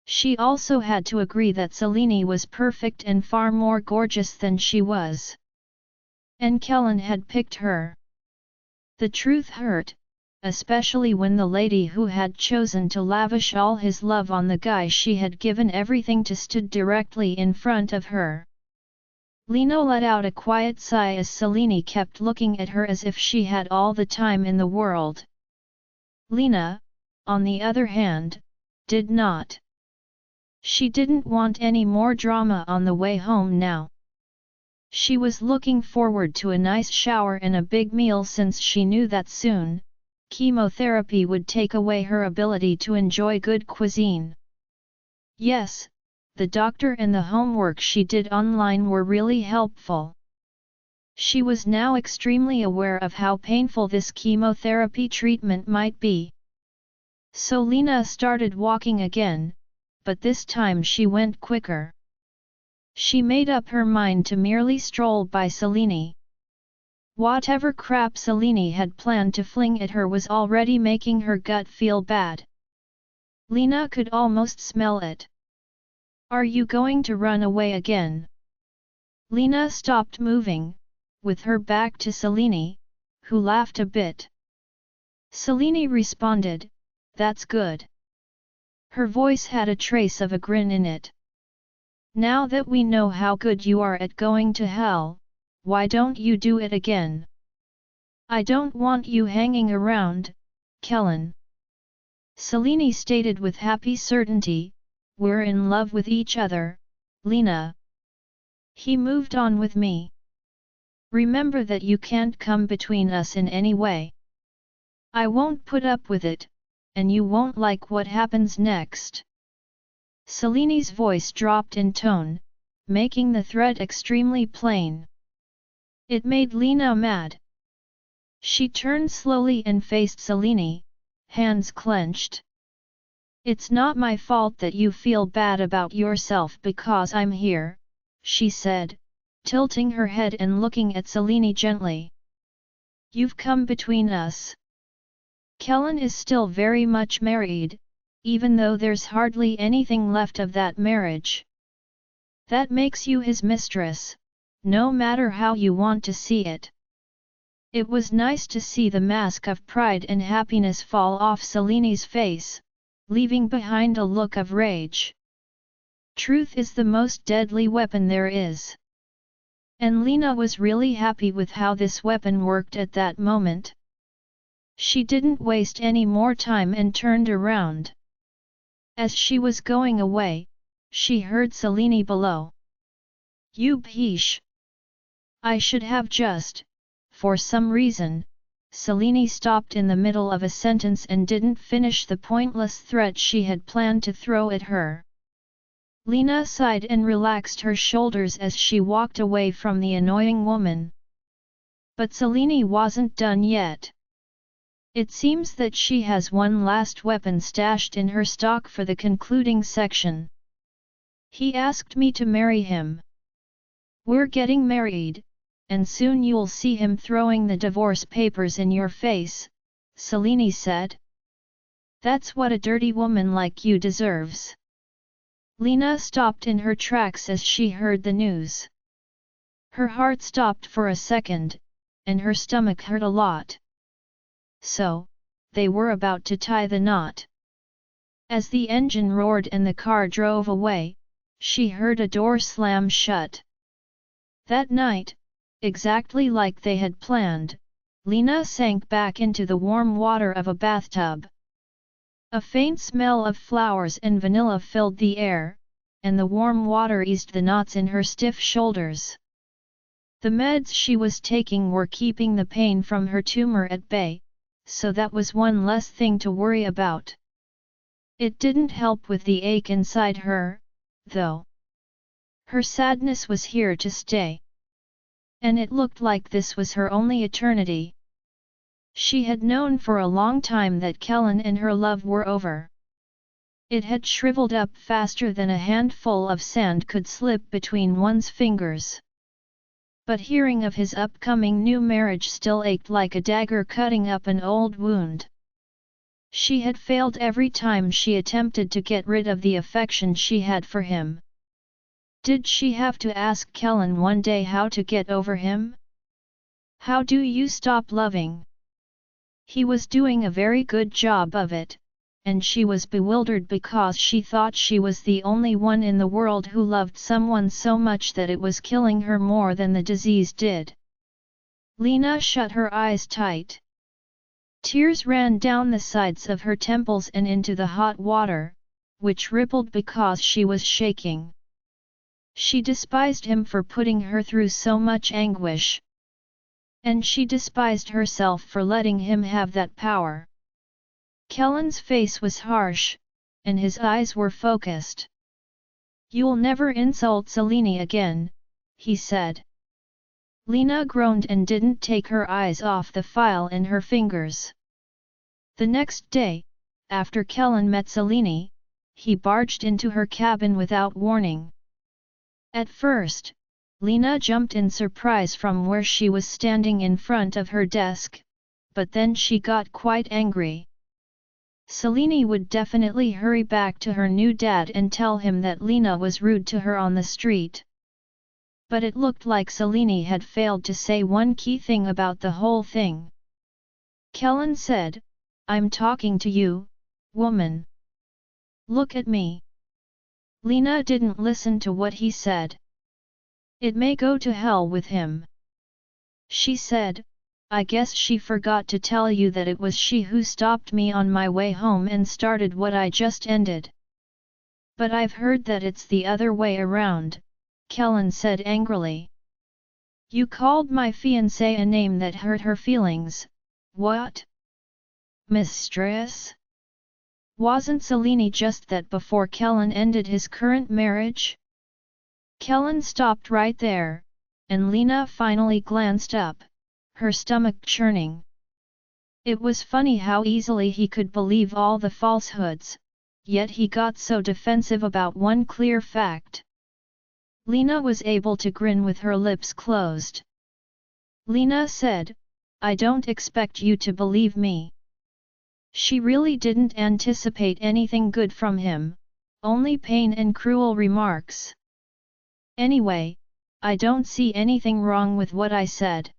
She also had to agree that Selene was perfect and far more gorgeous than she was. And Kellen had picked her. The truth hurt, especially when the lady who had chosen to lavish all his love on the guy she had given everything to stood directly in front of her. Lena let out a quiet sigh as Selene kept looking at her as if she had all the time in the world. Lena, on the other hand, did not. She didn't want any more drama on the way home now. She was looking forward to a nice shower and a big meal since she knew that soon, chemotherapy would take away her ability to enjoy good cuisine. Yes, the doctor and the homework she did online were really helpful. She was now extremely aware of how painful this chemotherapy treatment might be. So Lena started walking again, but this time she went quicker. She made up her mind to merely stroll by Selene. Whatever crap Selene had planned to fling at her was already making her gut feel bad. Lena could almost smell it. "Are you going to run away again?" Lena stopped moving, with her back to Selene, who laughed a bit. Selene responded, "That's good." Her voice had a trace of a grin in it. "Now that we know how good you are at going to hell, why don't you do it again? I don't want you hanging around, Kellen." Selene stated with happy certainty, "We're in love with each other, Lena. He moved on with me. Remember that you can't come between us in any way. I won't put up with it, and you won't like what happens next." Selene's voice dropped in tone, making the threat extremely plain. It made Lena mad. She turned slowly and faced Selene, hands clenched. "It's not my fault that you feel bad about yourself because I'm here," she said, tilting her head and looking at Selene gently. "You've come between us. Kellen is still very much married, even though there's hardly anything left of that marriage. That makes you his mistress, no matter how you want to see it." It was nice to see the mask of pride and happiness fall off Selene's face, leaving behind a look of rage. Truth is the most deadly weapon there is. And Lena was really happy with how this weapon worked at that moment. She didn't waste any more time and turned around. As she was going away, she heard Selene below. "You bish! I should have just..." For some reason, Selene stopped in the middle of a sentence and didn't finish the pointless threat she had planned to throw at her. Lena sighed and relaxed her shoulders as she walked away from the annoying woman. But Selene wasn't done yet. It seems that she has one last weapon stashed in her stock for the concluding section. "He asked me to marry him. We're getting married, and soon you'll see him throwing the divorce papers in your face," Selene said. "That's what a dirty woman like you deserves." Lena stopped in her tracks as she heard the news. Her heart stopped for a second, and her stomach hurt a lot. So, they were about to tie the knot. As the engine roared and the car drove away, she heard a door slam shut. That night, exactly like they had planned, Lena sank back into the warm water of a bathtub. A faint smell of flowers and vanilla filled the air, and the warm water eased the knots in her stiff shoulders. The meds she was taking were keeping the pain from her tumor at bay, so that was one less thing to worry about. It didn't help with the ache inside her, though. Her sadness was here to stay. And it looked like this was her only eternity. She had known for a long time that Kellen and her love were over. It had shriveled up faster than a handful of sand could slip between one's fingers. But hearing of his upcoming new marriage still ached like a dagger cutting up an old wound. She had failed every time she attempted to get rid of the affection she had for him. Did she have to ask Kellen one day how to get over him? How do you stop loving? He was doing a very good job of it, and she was bewildered because she thought she was the only one in the world who loved someone so much that it was killing her more than the disease did. Lena shut her eyes tight. Tears ran down the sides of her temples and into the hot water, which rippled because she was shaking. She despised him for putting her through so much anguish. And she despised herself for letting him have that power. Kellen's face was harsh, and his eyes were focused. "You'll never insult Selene again," he said. Lena groaned and didn't take her eyes off the file in her fingers. The next day, after Kellen met Selene, he barged into her cabin without warning. At first, Lena jumped in surprise from where she was standing in front of her desk, but then she got quite angry. Selene would definitely hurry back to her new dad and tell him that Lena was rude to her on the street. But it looked like Selene had failed to say one key thing about the whole thing. Kellen said, "I'm talking to you, woman. Look at me." Lena didn't listen to what he said. "It may go to hell with him," she said. "I guess she forgot to tell you that it was she who stopped me on my way home and started what I just ended." "But I've heard that it's the other way around," Kellen said angrily. "You called my fiancée a name that hurt her feelings, what? Mistress? Wasn't Selene just that before Kellen ended his current marriage?" Kellen stopped right there, and Lena finally glanced up, her stomach churning. It was funny how easily he could believe all the falsehoods, yet he got so defensive about one clear fact. Lena was able to grin with her lips closed. Lena said, "I don't expect you to believe me." She really didn't anticipate anything good from him, only pain and cruel remarks. "Anyway, I don't see anything wrong with what I said.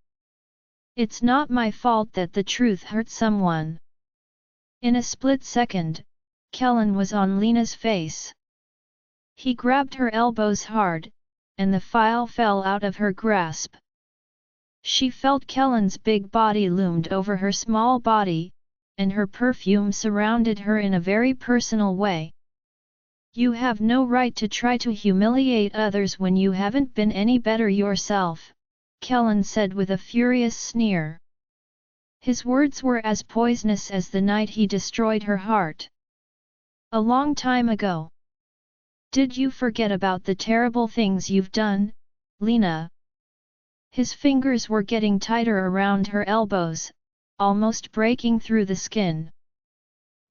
It's not my fault that the truth hurt someone." In a split second, Kellen was on Lena's face. He grabbed her elbows hard, and the file fell out of her grasp. She felt Kellen's big body loomed over her small body, and her perfume surrounded her in a very personal way. "You have no right to try to humiliate others when you haven't been any better yourself," Kellen said with a furious sneer. His words were as poisonous as the night he destroyed her heart. "A long time ago. Did you forget about the terrible things you've done, Lena?" His fingers were getting tighter around her elbows, almost breaking through the skin.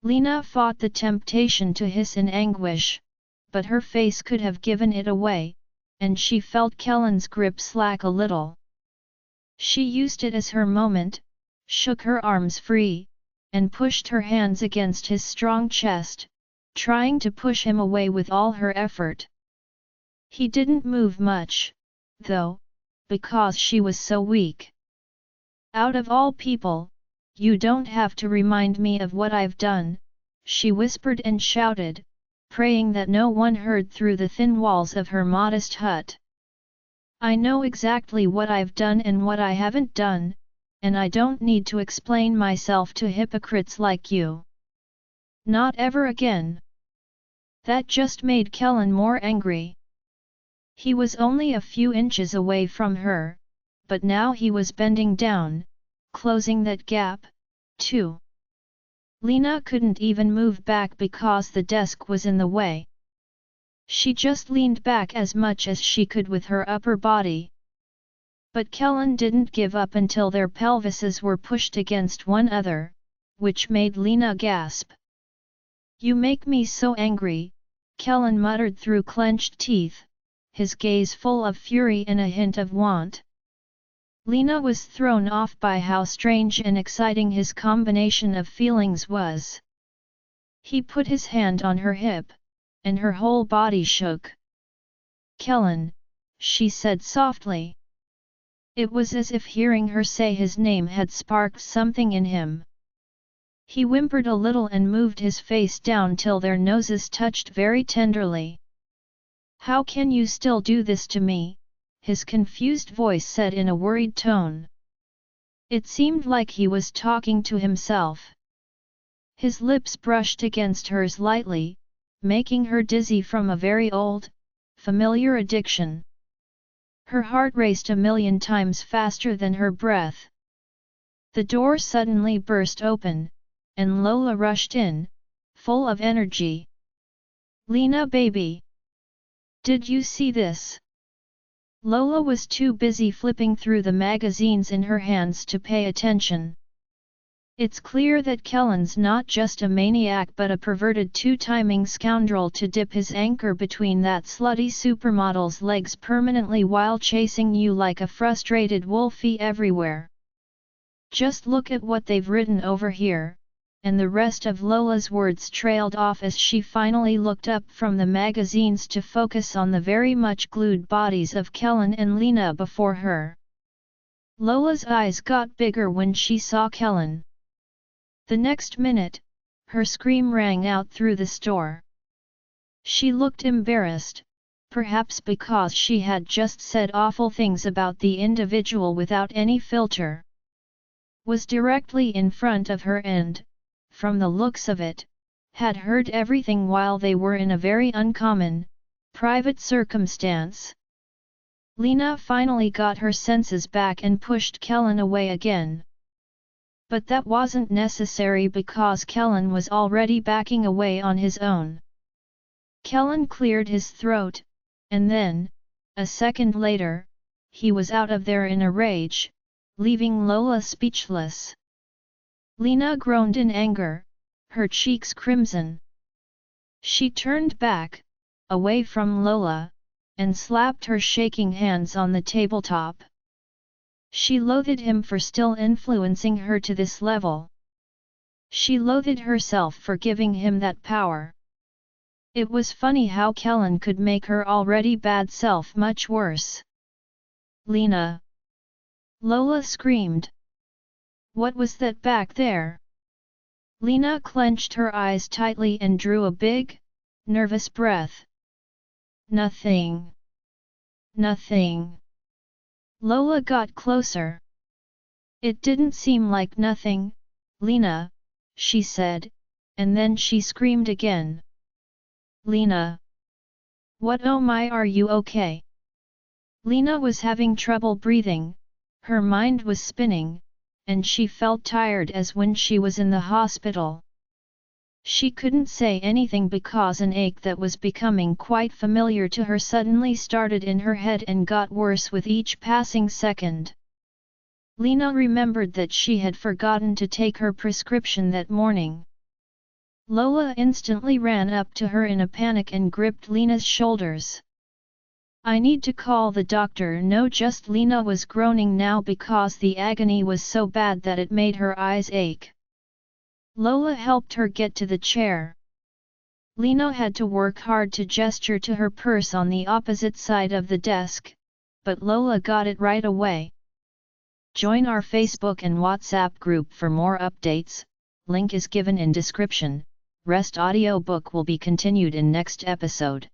Lena fought the temptation to hiss in anguish, but her face could have given it away, and she felt Kellen's grip slack a little. She used it as her moment, shook her arms free, and pushed her hands against his strong chest, trying to push him away with all her effort. He didn't move much, though, because she was so weak. "Out of all people, you don't have to remind me of what I've done," she whispered and shouted, praying that no one heard through the thin walls of her modest hut. "I know exactly what I've done and what I haven't done, and I don't need to explain myself to hypocrites like you. Not ever again." That just made Kellen more angry. He was only a few inches away from her, but now he was bending down, closing that gap, too. Lena couldn't even move back because the desk was in the way. She just leaned back as much as she could with her upper body. But Kellen didn't give up until their pelvises were pushed against one another, which made Lena gasp. "You make me so angry," Kellen muttered through clenched teeth, his gaze full of fury and a hint of want. Lena was thrown off by how strange and exciting his combination of feelings was. He put his hand on her hip, and her whole body shook. "Kellen," she said softly. It was as if hearing her say his name had sparked something in him. He whimpered a little and moved his face down till their noses touched very tenderly. "How can you still do this to me?" his confused voice said in a worried tone. It seemed like he was talking to himself. His lips brushed against hers lightly, making her dizzy from a very old, familiar addiction. Her heart raced a million times faster than her breath. The door suddenly burst open, and Lola rushed in, full of energy. "Lena baby! Did you see this?" Lola was too busy flipping through the magazines in her hands to pay attention. "It's clear that Kellen's not just a maniac but a perverted two-timing scoundrel to dip his anchor between that slutty supermodel's legs permanently while chasing you like a frustrated wolfie everywhere. Just look at what they've written over here," and the rest of Lola's words trailed off as she finally looked up from the magazines to focus on the very much glued bodies of Kellen and Lena before her. Lola's eyes got bigger when she saw Kellen. The next minute, her scream rang out through the store. She looked embarrassed, perhaps because she had just said awful things about the individual without any filter. Was directly in front of her and, from the looks of it, had heard everything while they were in a very uncommon, private circumstance. Lena finally got her senses back and pushed Kellen away again. But that wasn't necessary because Kellen was already backing away on his own. Kellen cleared his throat, and then, a second later, he was out of there in a rage, leaving Lola speechless. Lena groaned in anger, her cheeks crimson. She turned back, away from Lola, and slapped her shaking hands on the tabletop. She loathed him for still influencing her to this level. She loathed herself for giving him that power. It was funny how Kellen could make her already bad self much worse. "Lena!" Lola screamed. "What was that back there?" Lena clenched her eyes tightly and drew a big, nervous breath. "Nothing. Nothing." Lola got closer. "It didn't seem like nothing, Lena," she said, and then she screamed again. "Lena! What, oh my, are you okay?" Lena was having trouble breathing, her mind was spinning, and she felt tired as when she was in the hospital. She couldn't say anything because an ache that was becoming quite familiar to her suddenly started in her head and got worse with each passing second. Lena remembered that she had forgotten to take her prescription that morning. Lola instantly ran up to her in a panic and gripped Lena's shoulders. "I need to call the doctor." "No, just," Lena was groaning now because the agony was so bad that it made her eyes ache. Lola helped her get to the chair. Lena had to work hard to gesture to her purse on the opposite side of the desk, but Lola got it right away. Join our Facebook and WhatsApp group for more updates, link is given in description. Rest audiobook will be continued in next episode.